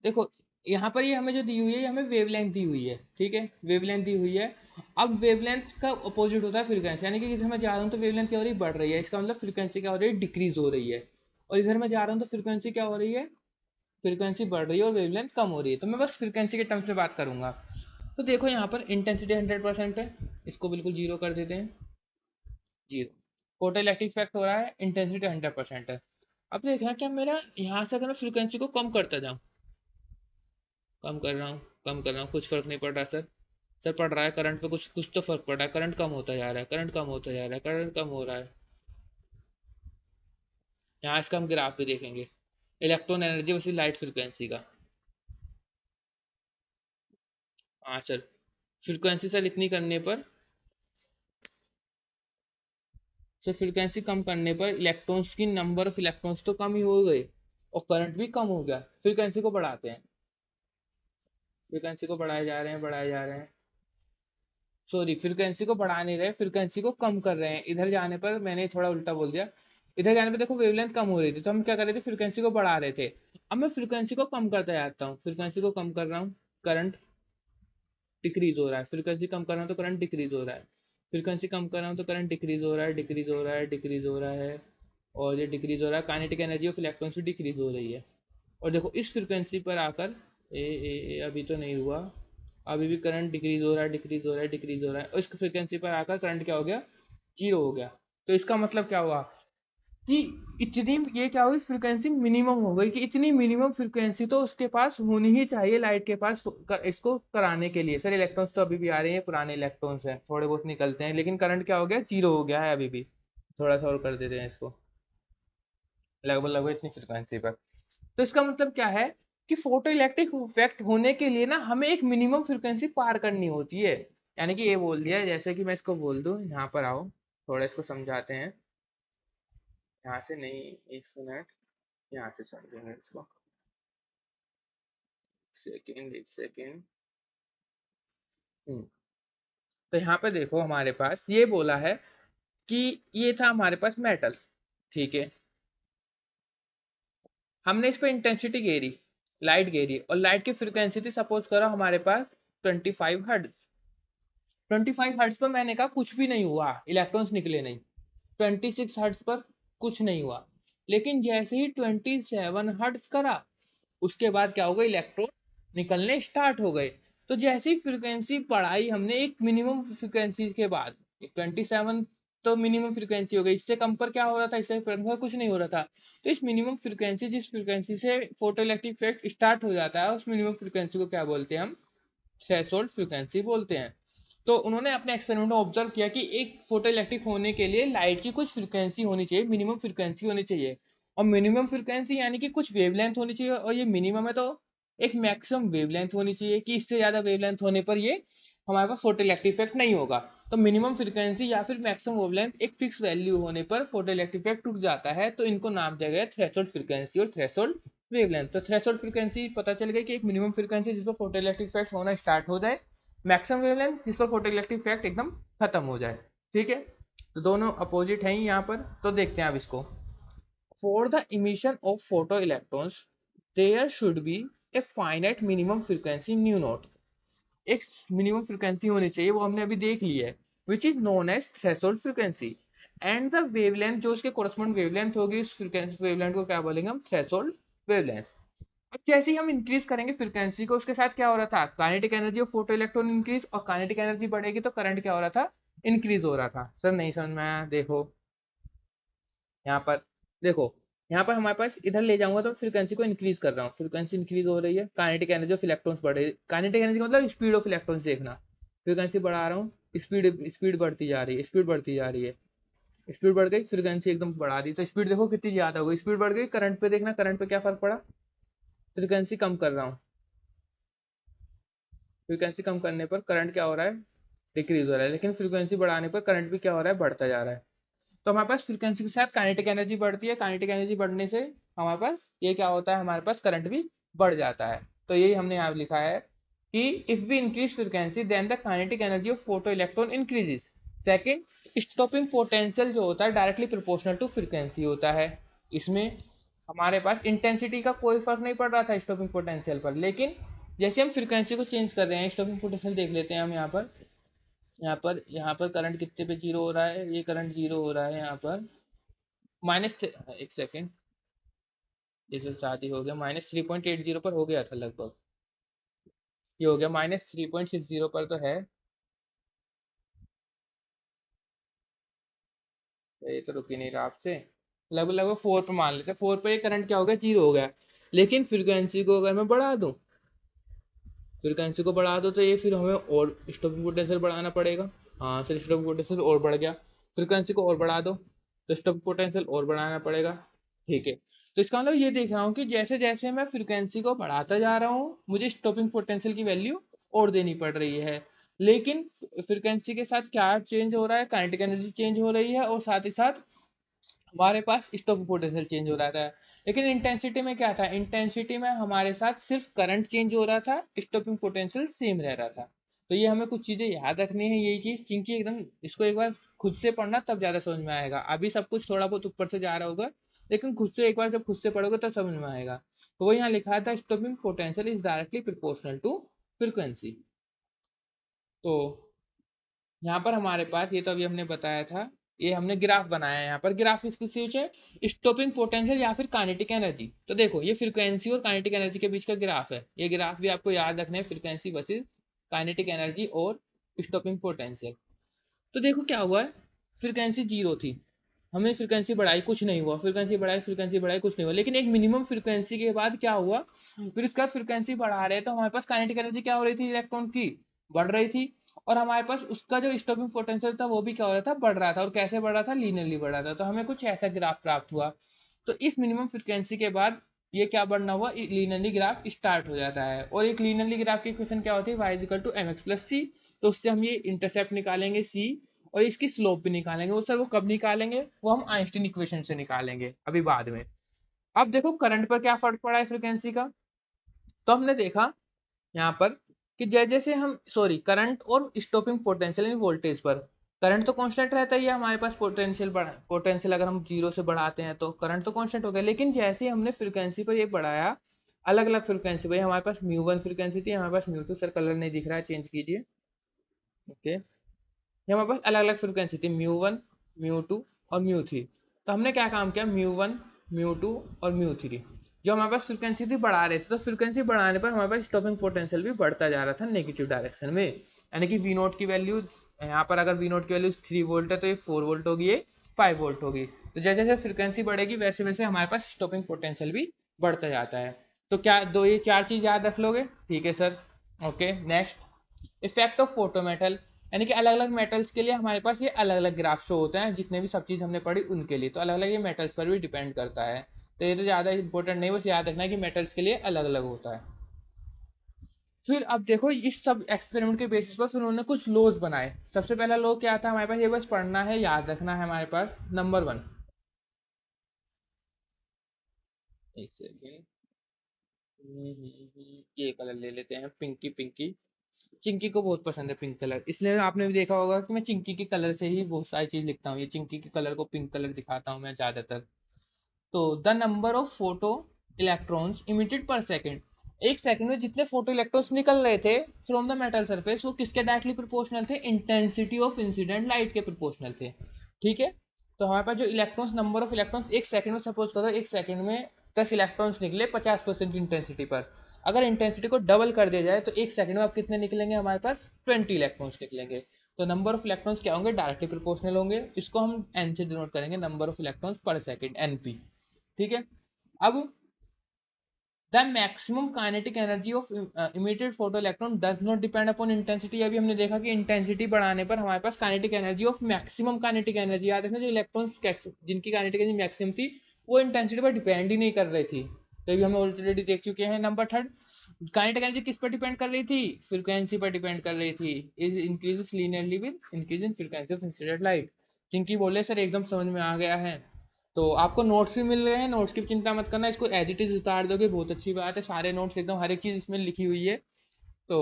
देखो यहाँ पर ये हमें जो दी हुई है, ये हमें वेवलेंथ दी हुई है, ठीक है, वेवलेंथ दी हुई है। अब वेवलेंथ का अपोजिट होता है फ्रीक्वेंसी, यानी कि इधर मैं जा रहा हूँ तो वेवलेंथ क्या हो रही है, बढ़ रही है, इसका मतलब फ्रीक्वेंसी क्या हो रही है, डिक्रीज हो रही है। और इधर मैं जा रहा हूँ तो फ्रीक्वेंसी क्या हो रही है, फ्रीक्वेंसी बढ़ रही है और वेवलेंथ कम हो रही है। तो मैं बस फ्रीक्वेंसी के टर्म्स में बात करूंगा। तो देखो यहाँ पर इंटेंसिटी 100% है, इसको बिल्कुल जीरो कर देते हैं, जीरो। फोटो इलेक्ट्रिक इफेक्ट हो रहा है, इंटेंसिटी 100% है। अब देखना क्या, मेरा यहाँ से अगर मैं फ्रीक्वेंसी को कम करता जाऊँ, कम कर रहा हूँ, कम कर रहा हूँ, कुछ फर्क नहीं पड़ रहा सर। सर पड़ रहा है करंट पे, कुछ कुछ तो फर्क पड़ रहा है, करंट कम होता जा रहा है, करंट कम होता जा रहा है, करंट कम हो रहा है। यहाँ इसका हम ग्राफ भी देखेंगे, इलेक्ट्रॉन एनर्जी वैसी लाइट फ्रिक्वेंसी का। हाँ सर, फ्रिक्वेंसी सर इतनी करने पर, सर फ्रिक्वेंसी कम करने पर इलेक्ट्रॉन्स की नंबर ऑफ इलेक्ट्रॉन्स तो कम ही हो गए और करंट भी कम हो गया। फ्रिक्वेंसी को बढ़ाते हैं, फ्रिक्वेंसी को बढ़ाए जा रहे हैं, बढ़ाए जा रहे हैं। सॉरी, फ्रीक्वेंसी को बढ़ा नहीं रहे, फ्रीक्वेंसी को कम कर रहे हैं। इधर जाने पर मैंने थोड़ा उल्टा बोल दिया। इधर जाने पर देखो वेवलेंथ कम हो रही थी, तो हम क्या कर रहे थे, फ्रीक्वेंसी को बढ़ा रहे थे। अब मैं फ्रीक्वेंसी को कम करता जाता हूँ, फ्रीक्वेंसी को कम कर रहा हूँ, करंट डिक्रीज हो रहा है। फ्रीक्वेंसी कम कर रहा हूँ तो करंट डिक्रीज हो रहा है। फ्रीक्वेंसी कम कर रहा हूँ तो करंट डिक्रीज हो रहा है, डिक्रीज हो रहा है, डिक्रीज हो रहा है। और ये डिक्रीज हो रहा है, काइनेटिक एनर्जी ऑफ इलेक्ट्रॉन्स भी डिक्रीज हो रही है। और देखो इस फ्रीक्वेंसी पर आकर अभी तो नहीं हुआ, अभी भी करंट डिक्रीज हो रहा है, डिक्रीज हो रहा है, डिक्रीज हो रहा है। और इस फ्रीक्वेंसी पर आकर करंट क्या हो गया, जीरो हो गया। तो इसका मतलब क्या हुआ कि इतनी, ये क्या हुई, फ्रीक्वेंसी मिनिमम हो गई, कि इतनी मिनिमम फ्रीक्वेंसी तो उसके पास होनी ही चाहिए लाइट के पास इसको कराने के लिए। सर इलेक्ट्रॉन्स तो अभी भी आ रहे हैं, पुराने इलेक्ट्रॉन्स हैं, थोड़े बहुत निकलते हैं, लेकिन करंट क्या हो गया, जीरो हो गया है अभी भी। थोड़ा सा और कर देते हैं इसको, लगभग लगभग इतनी फ्रीक्वेंसी पर। तो इसका मतलब क्या है कि फोटो इलेक्ट्रिक इफेक्ट होने के लिए ना हमें एक मिनिमम फ्रीक्वेंसी पार करनी होती है। यानी कि ये बोल दिया, जैसे कि मैं इसको बोल दूं, यहाँ पर आओ, थोड़ा इसको समझाते हैं। यहाँ से नहीं, एक मिनट, यहाँ से चल देंगे इसको। सेकेंड, एक सेकेंड। तो यहाँ पे देखो, हमारे पास ये बोला है कि ये था हमारे पास मेटल, ठीक है। हमने इस पर इंटेंसिटी घेरी, लाइट घेरी, और लाइट की फ्रीक्वेंसी थी, सपोज करो हमारे पास 25 हर्ट्ज। 25 हर्ट्ज पर मैंने कहा कुछ भी नहीं हुआ, इलेक्ट्रॉन्स निकले नहीं। 26 हर्ट्ज पर कुछ नहीं हुआ। लेकिन जैसे ही 27 हर्ट्ज करा, उसके बाद क्या हो गया, इलेक्ट्रॉन निकलने स्टार्ट हो गए। तो जैसी फ्रीक्वेंसी बढ़ाई हमने एक मिनिमम फ्रीक्वेंसी के बाद, 27 तो मिनिमम फ्रीक्वेंसी हो गई, इससे कम पर क्या हो रहा था, इससे कम पर कुछ नहीं हो रहा था। तो इस मिनिमम फ्रीक्वेंसी, जिस फ्रीक्वेंसी से फोटो इलेक्ट्रिक इफेक्ट स्टार्ट हो जाता है, उस मिनिमम फ्रीक्वेंसी को क्या बोलते हैं हम, थ्रेशोल्ड फ्रीक्वेंसी बोलते हैं। तो उन्होंने अपने एक्सपेरिमेंट में ऑब्जर्व किया कि एक फोटो इलेक्ट्रिक होने के लिए लाइट की कुछ फ्रीक्वेंसी होनी चाहिए, मिनिमम फ्रीक्वेंसी होनी चाहिए। और मिनिमम फ्रीक्वेंसी यानी कि कुछ वेवलेंथ होनी चाहिए, और ये मिनिमम है तो एक मैक्सिमम वेवलेंथ होनी चाहिए, कि इससे ज़्यादा वेवलेंथ होने पर ये हमारे पास फोटो इलेक्ट्रिक इफेक्ट नहीं होगा। तो मिनिमम फ्रीक्वेंसी या फिर मैक्सिमम वेवलेंथ एक फिक्स वैल्यू होने पर फोटो इलेक्ट्रिक इफेक्ट टूट जाता है, तो इनको नाम दिया गया थ्रेशोल्ड फ्रीक्वेंसी और थ्रेशोल्ड वेवलेंथ। तो थ्रेशोल्ड फ्रीक्वेंसी पता चल गई कि एक मिनिमम फ्रीक्वेंसी जिस पर फोटो इलेक्ट्रिक इफेक्ट होना स्टार्ट हो जाए, मैक्सिमम वेवलेंथ जिस पर फोटो इलेक्ट्रिक इफेक्ट एकदम खत्म हो जाए, ठीक है। तो दोनों अपोजिट हैं यहाँ पर। तो देखते हैं अब इसको। For the emission of photo electrons there should be a finite minimum frequency nu naught. एक मिनिमम फ्रीक्वेंसी होनी चाहिए, वो हमने अभी देख ली है, which is known as threshold frequency. And the wavelength, जो उसके कोरस्पॉन्ड वेवलेंथ होगी, उस फ्रीक्वेंसी वेवलेंथ को क्या बोलेंगे हम, थ्रेशोल्ड वेवलेंथ। अब जैसे ही हम इंक्रीज करेंगे फ्रीक्वेंसी को, उसके साथ क्या हो रहा था, kinetic energy of photo electron increase, और काइनेटिक एनर्जी बढ़ेगी तो करंट क्या हो रहा था, इंक्रीज हो रहा था। सर नहीं समझ में आया, देखो यहाँ पर, देखो यहाँ पर हमारे पास, इधर ले जाऊंगा तो फ्रीक्वेंसी को इंक्रीज कर रहा हूँ, फ्रीक्वेंसी इंक्रीज हो रही है, काइनेटिक एनर्जी ऑफ इलेक्ट्रॉन्स बढ़ रही है। काइनेटिक एनर्जी मतलब स्पीड ऑफ इलेक्ट्रॉन्स देखना, फ्रीक्वेंसी बढ़ा रहा हूँ, स्पीड स्पीड बढ़ती जा रही है, स्पीड बढ़ती जा रही है, स्पीड बढ़ गई, फ्रीक्वेंसी एकदम बढ़ा दी, तो स्पीड देखो कितनी ज्यादा हो गई, स्पीड बढ़ गई। करंट पे देखना, करंट पे क्या फर्क पड़ा, फ्रीक्वेंसी कम कर रहा हूँ, फ्रीक्वेंसी कम करने पर करंट क्या हो रहा है, डिक्रीज हो रहा है, लेकिन फ्रीक्वेंसी बढ़ाने पर करंट भी क्या हो रहा है, बढ़ता जा रहा है। तो हमारे पास फ्रीक्वेंसी के साथ काइनेटिक एनर्जी बढ़ती है, काइनेटिक एनर्जी बढ़ने से हमारे पास ये क्या होता है, हमारे पास करंट भी बढ़ जाता है। तो यही हमने यहाँ लिखा है कि if we increase frequency then the kinetic energy of photo electron increases. Second, stopping potential जो होता है डायरेक्टली प्रोपोर्शनल टू फ्रीक्वेंसी होता है। इसमें हमारे पास इंटेंसिटी का कोई फर्क नहीं पड़ रहा था स्टॉपिंग पोटेंशियल पर, लेकिन जैसे हम फ्रीक्वेंसी को चेंज कर रहे हैं, स्टॉपिंग पोटेंशियल देख लेते हैं हम यहाँ पर। यहाँ पर करंट कितने पे जीरो हो रहा है, ये करंट जीरो हो रहा है यहाँ पर, माइनस, एक सेकेंड, ये तो साथ ही हो गया, -3.80 पर हो गया था लगभग, ये हो गया -3.60 पर तो है। ये तो रुक ही नहीं रहा आपसे, लगभग लगभग 4 पर मान लेते हैं, 4 पर ये करंट क्या हो गया, जीरो हो गया। लेकिन फ्रीक्वेंसी को अगर मैं बढ़ा दूं, फ्रीक्वेंसी को बढ़ा दो तो ये फिर हमें और स्टॉपिंग पोटेंशियल बढ़ाना पड़ेगा। हाँ, फिर स्टॉपिंग पोटेंशियल और बढ़ गया, फ्रीक्वेंसी को और बढ़ा दो तो स्टॉपिंग पोटेंशियल और बढ़ाना पड़ेगा, ठीक है। तो इसका मतलब ये देख रहा हूँ कि जैसे जैसे मैं फ्रीक्वेंसी को बढ़ाता जा रहा हूँ, मुझे स्टॉपिंग पोटेंशियल की वैल्यू और देनी पड़ रही है। लेकिन फ्रीक्वेंसी के साथ क्या चेंज हो रहा है, काइनेटिक एनर्जी चेंज हो रही है, और साथ ही साथ हमारे पास स्टॉपिंग पोटेंशियल चेंज हो रहा था। लेकिन इंटेंसिटी में क्या था, इंटेंसिटी में हमारे साथ सिर्फ करंट चेंज हो रहा था, स्टॉपिंग पोटेंशियल सेम रह रहा था। तो ये हमें कुछ चीज़ें याद रखनी है, यही चीज़ चिंकी एकदम, इसको एक बार खुद से पढ़ना तब ज़्यादा समझ में आएगा। अभी सब कुछ थोड़ा बहुत ऊपर से जा रहा होगा, लेकिन खुद से एक बार जब खुद से पढ़ोगे तब समझ में आएगा। तो वो यहाँ लिखा था stopping potential is directly proportional to frequency. तो यहाँ पर हमारे पास, ये तो अभी हमने बताया था, ये हमने ग्राफ बनाया है। यहाँ पर ग्राफ किसकी चीज है, स्टॉपिंग पोटेंशियल या फिर काइनेटिक एनर्जी। तो देखो ये फ्रीक्वेंसी और काइनेटिक एनर्जी के बीच का ग्राफ है, ये ग्राफ भी आपको याद रखना है, फ्रीक्वेंसी वर्सेस काइनेटिक एनर्जी और स्टॉपिंग पोटेंशियल। तो देखो क्या हुआ है, फ्रीक्वेंसी जीरो थी, हमने फ्रीक्वेंसी बढ़ाई कुछ नहीं हुआ, फ्रीक्वेंसी बढ़ाई कुछ नहीं हुआ, लेकिन एक मिनिमम फ्रीक्वेंसी के बाद क्या हुआ, फिर इसके बाद फ्रीक्वेंसी बढ़ा रहे तो हमारे पास काइनेटिक एनर्जी क्या हो रही थी, इलेक्ट्रॉन की बढ़ रही थी, और हमारे पास उसका जो स्टॉपिंग पोटेंशियल था वो भी क्या हो रहा था, बढ़ रहा था। और कैसे बढ़ रहा था, लीनियरली बढ़ रहा था। तो हमें कुछ ऐसा ग्राफ प्राप्त हुआ। तो इस मिनिमम फ्रीक्वेंसी के बाद ये क्या बढ़ना हुआ, लीनियरली ग्राफ स्टार्ट हो जाता है। और एक लीनियरली ग्राफ की इक्वेशन क्या होती है, y equal to m x plus c. तो उससे हम ये इंटरसेप्ट निकालेंगे c, और इसकी स्लोप भी निकालेंगे। वो सर वो कब निकालेंगे, वो हम आइंस्टीन इक्वेशन से निकालेंगे अभी बाद में। अब देखो करंट पर क्या फर्क पड़ा है फ्रीक्वेंसी का। तो हमने देखा यहाँ पर कि जैसे जैसे हम, सॉरी, करंट और स्टॉपिंग पोटेंशियल इन वोल्टेज पर, करंट तो कांस्टेंट रहता है, ये हमारे पास पोटेंशियल बढ़ा, पोटेंशियल अगर हम जीरो से बढ़ाते हैं तो करंट तो कांस्टेंट हो गया। लेकिन जैसे ही हमने फ्रीक्वेंसी पर ये बढ़ाया, अलग अलग फ्रीक्वेंसी, भाई हमारे पास म्यू वन फ्रीक्वेंसी थी, हमारे पास म्यू टू, सर कलर नहीं दिख रहा है, चेंज कीजिए। ओके, ये हमारे पास अलग अलग फ्रीक्वेंसी थी, म्यू वन, म्यू टू और म्यू थ्री। तो हमने क्या काम किया, म्यू वन, म्यू टू और म्यू थ्री जो हमारे पास फ्रीक्वेंसी थी बढ़ा रहे थे, तो फ्रीक्वेंसी बढ़ाने पर हमारे पास स्टॉपिंग पोटेंशियल भी बढ़ता जा रहा था नेगेटिव डायरेक्शन में। यानी कि वी नोट की वैल्यू, यहाँ पर अगर वी नोट की वैल्यू 3 वोल्ट है तो ये 4 वोल्ट होगी, ये 5 वोल्ट होगी। तो जैसे जैसे फ्रीक्वेंसी बढ़ेगी वैसे वैसे हमारे पास स्टॉपिंग पोटेंशियल भी बढ़ता जाता है। तो क्या दो ये चार चीज याद रख लोगे, ठीक है sir. Okay, next, effect of photo metal, यानी कि अलग अलग मेटल्स के लिए हमारे पास ये अलग अलग ग्राफ शो होते हैं, जितने भी सब चीज़ हमने पढ़ी उनके लिए। तो अलग अलग ये मेटल्स पर भी डिपेंड करता है। तो ये तो ज़्यादा इंपॉर्टेंट नहीं, बस याद रखना है कि मेटल्स के लिए अलग अलग होता है। फिर अब देखो इस सब एक्सपेरिमेंट के बेसिस पर फिर उन्होंने कुछ लॉज बनाए। सबसे पहला लॉ क्या था हमारे पास, ये बस पढ़ना है, याद रखना है हमारे पास। नंबर वन, एक सेकेंड, ये कलर ले लेते हैं, पिंकी पिंकी। चिंकी को बहुत पसंद है पिंक कलर, इसलिए आपने भी देखा होगा कि मैं चिंकी के कलर से ही बहुत सारी चीज लिखता हूँ। ये चिंकी के कलर को पिंक कलर दिखाता हूँ मैं ज्यादातर। तो the number of photo electrons emitted पर सेकेंड, एक सेकंड में जितने फोटो इलेक्ट्रॉन्स निकल रहे थे फ्रॉम द मेटल सरफेस, वो किसके डायरेक्टली प्रोपोर्शनल थे, इंटेंसिटी ऑफ इंसिडेंट लाइट के प्रोपोर्शनल थे। ठीक है, तो हमारे पास जो इलेक्ट्रॉन्स, नंबर ऑफ इलेक्ट्रॉन्स एक सेकंड में, सपोज करो एक सेकंड में 10 इलेक्ट्रॉन्स निकले 50% इंटेंसिटी पर। अगर इंटेंसिटी को डबल कर दिया जाए तो एक सेकंड में आप कितने निकलेंगे, हमारे पास 20 इलेक्ट्रॉन्स निकलेंगे। तो नंबर ऑफ इलेक्ट्रॉन्स क्या होंगे, डायरेक्टली प्रोपोर्शनल होंगे। इसको हम एन से डिनोट करेंगे, number of electrons per second, NP. ठीक है, अब the maximum kinetic energy of emitted photo electron does not depend upon intensity. अभी हमने देखा कि इंटेंसिटी बढ़ाने पर हमारे पास kinetic energy of maximum kinetic energy, याद रखना, जो इलेक्ट्रॉन्स जिनकी काइनेटिक एनर्जी मैक्सिमम थी वो इंटेंसिटी पर डिपेंड ही नहीं कर रही थी। तो अभी हम ऑलरेडी देख चुके हैं। नंबर थर्ड, काइनेटिक एनर्जी किस पर डिपेंड कर रही थी, फ्रीक्वेंसी पर डिपेंड कर रही थी। Is increases linearly with increase in frequency of incident light. जिनकी बोले सर एकदम समझ में आ गया है। तो आपको नोट्स भी मिल रहे हैं, नोट्स की चिंता मत करना, इसको एज इट इज उतार दोगे बहुत अच्छी बात है। सारे नोट्स एकदम हर एक चीज़ इसमें लिखी हुई है। तो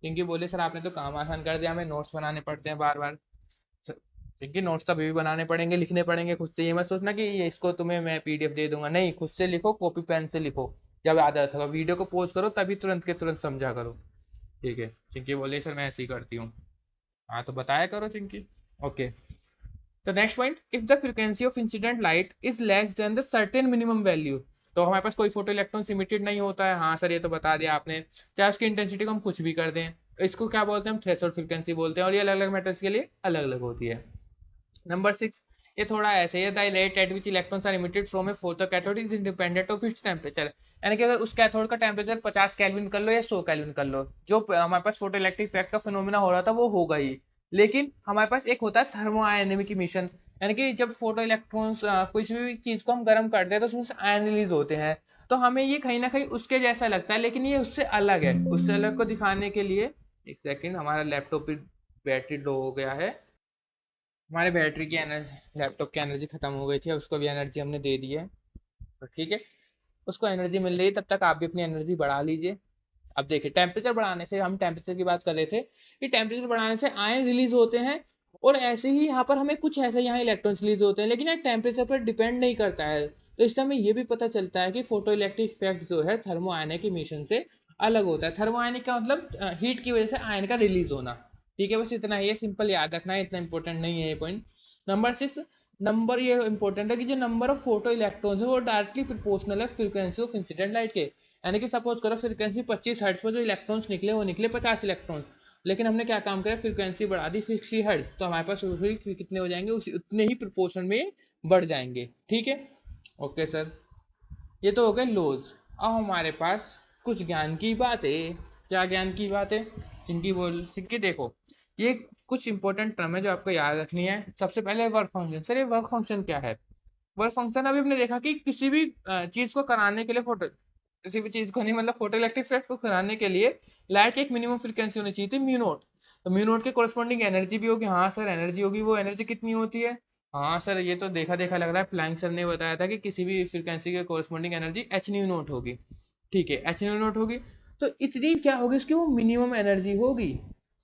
क्योंकि बोले सर आपने तो काम आसान कर दिया, हमें नोट्स बनाने पड़ते हैं बार बार। क्योंकि नोट्स तो अभी भी बनाने पड़ेंगे, लिखने पड़ेंगे खुद से। ये मत सोचना कि ये इसको तुम्हें मैं पीडीएफ दे दूंगा, नहीं, खुद से लिखो, कॉपी पेन से लिखो। जब याद आता होगा वीडियो को पॉज करो तभी तुरंत के तुरंत समझा करो। ठीक है, चिंकी बोले सर मैं ऐसे ही करती हूँ। हाँ तो बताया करो चिंकी। ओके, तो next point, if the frequency of incident light is less than the certain minimum value. तो हमारे पास कोई फोटो इलेक्ट्रॉन इमिटेड नहीं होता है, हाँ सर ये तो बता दिया आपने। चाहे उसकी इंटेंसिटी को हम कुछ भी कर दें, इसको क्या बोलते हैं, हम थ्रेशोल्ड फ्रीक्वेंसी बोलते हैं, और ये अलग अलग मेटल्स के लिए अलग अलग होती है। नंबर सिक्स, ये थोड़ा ऐसे है, the rate at which electrons are emitted from a photo cathode is independent of its temperature. यानी कि अगर उस कैथोड का टेम्परेचर 50 केल्विन कर लो या 100 केल्विन कर लो, जो हमारे पास फोटो इलेक्ट्रिक इफेक्ट का फिनोमिना हो रहा था वो होगा ही। लेकिन हमारे पास एक होता है थर्मो आयनेमिक इमिशन, यानी कि जब फोटो इलेक्ट्रॉन्स किसी भी चीज को हम गर्म करते हैं तो उसमें से आयन रिलीज होते हैं। तो हमें ये कहीं ना कहीं उसके जैसा लगता है, लेकिन ये उससे अलग है। उससे अलग को दिखाने के लिए, एक सेकेंड, हमारा लैपटॉप की बैटरी लो हो गया है। हमारे बैटरी की एनर्जी, लैपटॉप की एनर्जी खत्म हो गई थी, अब उसको भी एनर्जी हमने दे दी है। तो ठीक है, उसको एनर्जी मिल रही है, तब तक आप भी अपनी एनर्जी बढ़ा लीजिए। अब देखिए टेम्परेचर बढ़ाने से, हम टेम्परेचर की बात कर रहे थे कि टेम्परेचर बढ़ाने से आयन रिलीज होते हैं, और ऐसे ही यहाँ पर हमें कुछ ऐसे यहाँ इलेक्ट्रॉन्स रिलीज होते हैं, लेकिन ये टेम्परेचर पर डिपेंड नहीं करता है। तो इससे हमें ये भी पता चलता है कि फोटो इलेक्ट्रिक इफेक्ट जो है थर्मो आयनिक इमिशन से अलग होता है। थर्मो आयनिक का मतलब हीट की वजह से आयन का रिलीज होना। ठीक है, बस इतना ही है, सिंपल याद रखना है, इतना इंपॉर्टेंट नहीं है ये पॉइंट। नंबर 6, नंबर ये इंपॉर्टेंट है कि जो नंबर ऑफ फोटो इलेक्ट्रॉन्स है वो डायरेक्टली प्रोपोर्शनल है फ्रीक्वेंसी ऑफ इंसिडेंट लाइट के। यानी कि सपोज करो फ्रीक्वेंसी 25 हर्ट्ज पर जो इलेक्ट्रॉन्स निकले वो निकले 50 इलेक्ट्रॉन, लेकिन हमने क्या काम किया, फ्रीक्वेंसी बढ़ा दी 60 हर्ट्ज, तो हमारे पास कितने हो जाएंगे, उतने ही प्रोपोर्शन में बढ़ जाएंगे। ठीक है, ओके सर, ये तो हो गए लॉज। अब हमारे पास कुछ ज्ञान की बातें। क्या ज्ञान की बातें? जिनकी बोल सिक्के देखो, ये कुछ इंपॉर्टेंट टर्म है जो आपको याद रखनी है। सबसे पहले वर्क फंक्शन। सर ये वर्क फंक्शन क्या है? वर्क फंक्शन अभी हमने देखा कि किसी भी चीज को कराने के लिए, फोटो किसी भी चीज को नहीं, मतलब फोटो इलेक्ट्रिक इफेक्ट को कराने के लिए लाइट की एक मिनिमम फ्रीक्वेंसी होनी चाहिए थी, म्यू नॉट। तो म्यू नॉट के कोरस्पॉन्डिंग एनर्जी भी होगी। हाँ सर एनर्जी होगी, वो एनर्जी कितनी होती है? हाँ सर ये तो देखा देखा लग रहा है, प्लैंक सर ने बताया था कि किसी भी फ्रीक्वेंसी के corresponding energy H new not होगी। ठीक है, एच न्यू नॉट होगी, तो इतनी क्या होगी इसकी, वो मिनिमम एनर्जी होगी।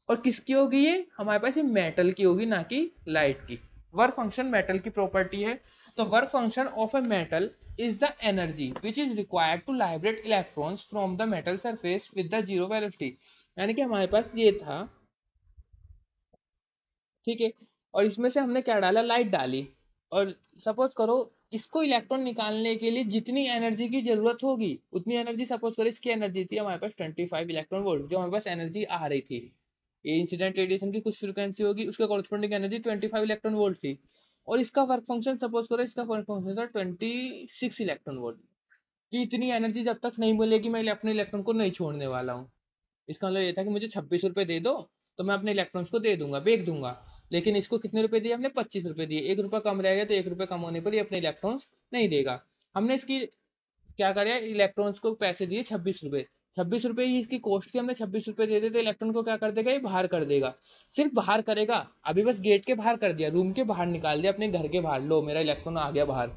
और किसकी होगी ये? हमारे पास ये मेटल की होगी, ना कि लाइट की। वर्क फंक्शन मेटल की प्रॉपर्टी है। तो work function of a metal is the energy which is required to liberate electrons from the metal surface with the zero velocity। यानी कि हमारे पास ये था, ठीक है, और इसमें से हमने क्या डाला, लाइट डाली, और सपोज करो इसको इलेक्ट्रॉन निकालने के लिए जितनी एनर्जी की जरूरत होगी उतनी एनर्जी, सपोज करो इसकी एनर्जी थी हमारे पास 25 इलेक्ट्रॉन वोल्ट, जो हमारे पास एनर्जी आ रही थी, ये इंसिडेंट रेडिएशन की कुछ फ्रीक्वेंसी होगी, उसके कॉरस्पॉन्डिंग एनर्जी 25 इलेक्ट्रॉन वोल्ट थी। और इसका वर्क फंक्शन, सपोज करो इसका वर्क फंक्शन था 26 इलेक्ट्रॉन वोल्ट, कि इतनी एनर्जी जब तक नहीं मिलेगी मैं अपने इलेक्ट्रॉन को नहीं छोड़ने वाला हूँ। इसका मतलब ये था कि मुझे 26 रुपये दे दो तो मैं अपने इलेक्ट्रॉन्स को दे दूंगा, बेच दूंगा। लेकिन इसको कितने रुपए दिए हमने? 25 रुपये दिए। 1 रुपया कम रहेगा, तो 1 रुपये कम होने पर ये अपने इलेक्ट्रॉन्स नहीं देगा। हमने इसकी क्या करें, इलेक्ट्रॉन्स को पैसे दिए 26 रुपये। 26 रुपये ही इसकी कॉस्ट थी, हमने 26 रुपये दे देते, इलेक्ट्रॉन को क्या कर देगा, ये बाहर कर देगा। सिर्फ बाहर करेगा, अभी बस गेट के बाहर कर दिया, रूम के बाहर निकाल दिया, अपने घर के बाहर, लो मेरा इलेक्ट्रॉन आ गया बाहर।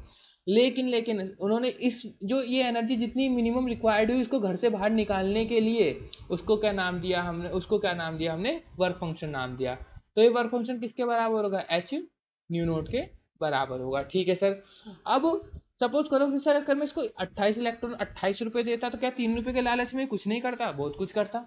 लेकिन उन्होंने इस जो ये एनर्जी जितनी मिनिमम रिक्वायर्ड हुई इसको घर से बाहर निकालने के लिए, उसको क्या नाम दिया हमने, उसको क्या नाम दिया हमने, वर्क फंक्शन नाम दिया। तो ये वर्क फंक्शन किसके बराबर होगा? एच न्यू नोट के बराबर होगा। ठीक है सर। अब सपोज करो कि सर अगर मैं इसको 28 इलेक्ट्रॉन 28 रुपये देता तो क्या 3 रुपये के लालच में कुछ नहीं करता? बहुत कुछ करता।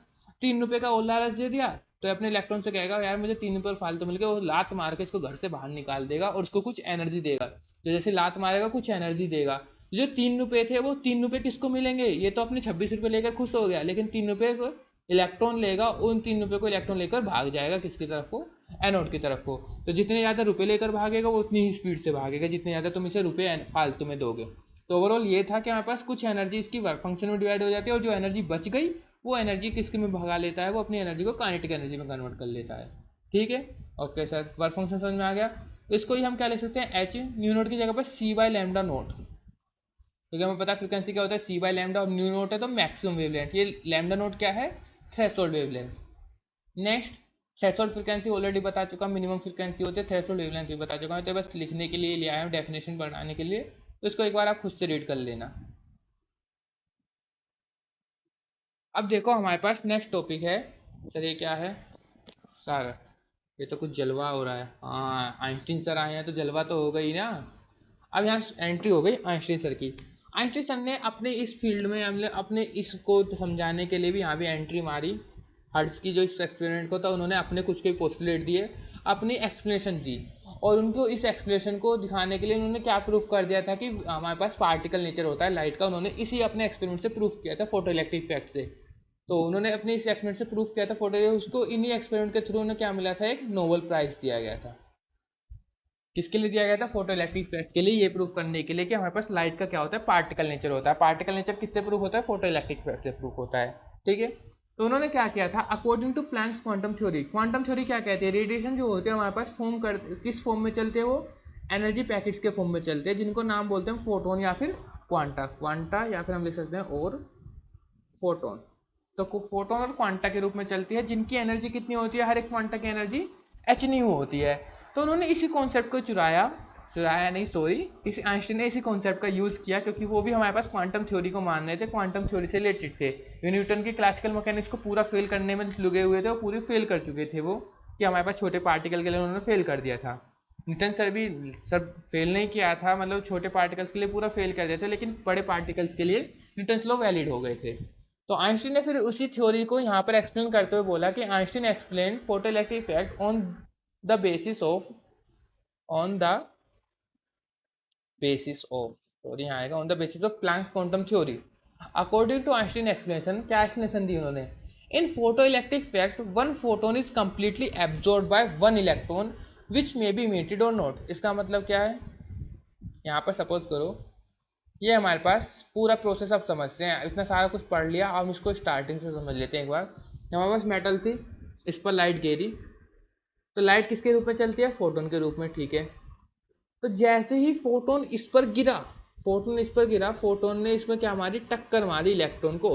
3 रुपये का और लालच दे दिया तो अपने इलेक्ट्रॉन से कहेगा यार मुझे 3 रुपये फालतू मिल गए, वो लात मार के इसको घर से बाहर निकाल देगा और उसको कुछ एनर्जी देगा। तो जैसे लात मारेगा कुछ एनर्जी देगा। जो 3 रुपये थे वो 3 रुपये किसको मिलेंगे? ये तो अपने 26 रुपये लेकर खुश हो गया, लेकिन 3 रुपये को इलेक्ट्रॉन लेगा, उन 3 रुपये को इलेक्ट्रॉन लेकर भाग जाएगा किसकी तरफ को? एनोड की तरफ को। तो जितने ज़्यादा रुपये लेकर भागेगा वो उतनी ही स्पीड से भागेगा जितने ज़्यादा तुम इसे रुपये फालतू में दोगे। तो ओवरऑल ये था कि हमारे पास कुछ एनर्जी इसकी वर्क फंक्शन में डिवाइड हो जाती है, और जो एनर्जी बच गई वो एनर्जी किसके में भगा लेता है, वो अपनी एनर्जी को काइनेटिक एनर्जी में कन्वर्ट कर लेता है। ठीक है, ओके सर, वर्क फंक्शन समझ में आ गया। तो इसको ही हम क्या लिख सकते हैं, एच न्यू नोट की जगह पर सी बाई लैम्डा नोट, क्योंकि हमें पता है फ्रीक्वेंसी क्या होता है, सी बाई लैम्डा, और न्यू नोट है तो मैक्सिमम वेवलेंथ, ये लैम्डा नोट क्या है, threshold wavelength. Next, threshold frequency already बता चुका, मिनिमम फ्रीक्वेंसी होती है, थ्रेशोल्ड वेवलेंथ भी बता चुका हूँ, तो बस लिखने के लिए लिया है डेफिनेशन बनाने के लिए, तो इसको एक बार आप खुद से रीड कर लेना। अब देखो हमारे पास नेक्स्ट टॉपिक है, सर ये क्या है सर, ये तो कुछ जलवा हो रहा है। हाँ आइंस्टीन सर आए हैं तो जलवा तो हो गई ना। अब यहाँ एंट्री हो गई आइंस्टीन सर की। आइंस्टीन सर ने अपने इस फील्ड में हमने अपने इसको समझाने के लिए भी यहाँ भी एंट्री मारी। हर्ट्ज की जो इस एक्सपेरिमेंट को था उन्होंने अपने कुछ के पोस्टुलेट दिए, अपनी एक्सप्लेनेशन दी, और उनको इस एक्सप्लेनेशन को दिखाने के लिए उन्होंने क्या प्रूफ कर दिया था कि हमारे पास पार्टिकल नेचर होता है लाइट का, उन्होंने इसी अपने एक्सपेरिमेंट से प्रूफ किया था, फोटो इलेक्ट्रिक इफेक्ट से। तो उन्होंने अपने इस एक्सपेरिमेंट से प्रूफ किया था फोटो, उसको इन्हीं एक्सपेरिमेंट के थ्रू उन्हें क्या मिला था, एक नोबेल प्राइज दिया गया था। किसके लिए दिया गया था? फोटो इलेक्ट्रिक इफेक्ट के लिए, ये प्रूफ करने के लिए कि हमारे पास लाइट का क्या होता है, पार्टिकल नेचर होता है। पार्टिकल नेचर किससे प्रूफ होता है? फोटो इलेक्ट्रिक इफेक्ट से प्रूफ होता है। ठीक है, तो उन्होंने क्या किया था, according to Planck's quantum theory. Quantum theory क्या कहती है, रेडिएशन जो होते हैं हमारे पास फॉर्म कर, किस फॉर्म में चलते हैं, वो एनर्जी पैकेट्स के फॉर्म में चलते हैं, जिनको नाम बोलते हैं फोटोन या फिर क्वांटा। क्वांटा या फिर हम लिख सकते हैं और फोटोन। तो फोटोन और क्वांटा के रूप में चलती है, जिनकी एनर्जी कितनी होती है, हर एक क्वांटा की एनर्जी एच न्यू होती है। तो उन्होंने इसी कॉन्सेप्ट को चुराया चुराया नहीं, सॉरी, इस आइंस्टीन ने इसी कॉन्सेप्ट का यूज़ किया, क्योंकि वो भी हमारे पास क्वांटम थ्योरी को मान रहे थे, क्वांटम थ्योरी से रिलेटेड थे। न्यूटन की क्लासिकल मैकेनिक्स को पूरा फेल करने में लगे हुए थे, वो पूरी फेल कर चुके थे वो, कि हमारे पास छोटे पार्टिकल के लिए उन्होंने फेल कर दिया था। न्यूटन सर भी सब फेल नहीं किया था, मतलब छोटे पार्टिकल्स के लिए पूरा फेल कर दिया था, लेकिन बड़े पार्टिकल्स के लिए न्यूटन्स लॉ वैलिड हो गए थे। तो आइंस्टीन ने फिर उसी थ्योरी को यहाँ पर एक्सप्लेन करते हुए बोला कि Einstein explain photoelectric effect the basis of on the basis of और यहाँ आएगा on the basis of Planck's quantum theory. According to Einstein explanation, क्या एक्सप्लेनेशन दी उन्होंने? In photoelectric effect one photon is completely absorb by one electron which may be emitted और नॉट। इसका मतलब क्या है? यहाँ पर सपोज करो ये हमारे पास पूरा प्रोसेस आप समझते हैं, इतना सारा कुछ पढ़ लिया, अब इसको स्टार्टिंग से समझ लेते हैं एक बार। हमारे पास मेटल थी, इस पर लाइट गिरी, तो लाइट किसके रूप में चलती है? फोटोन के रूप में, ठीक है। तो जैसे ही फोटोन इस पर गिरा, फोटोन ने इसमें क्या मारी? टक्कर मारी इलेक्ट्रॉन को।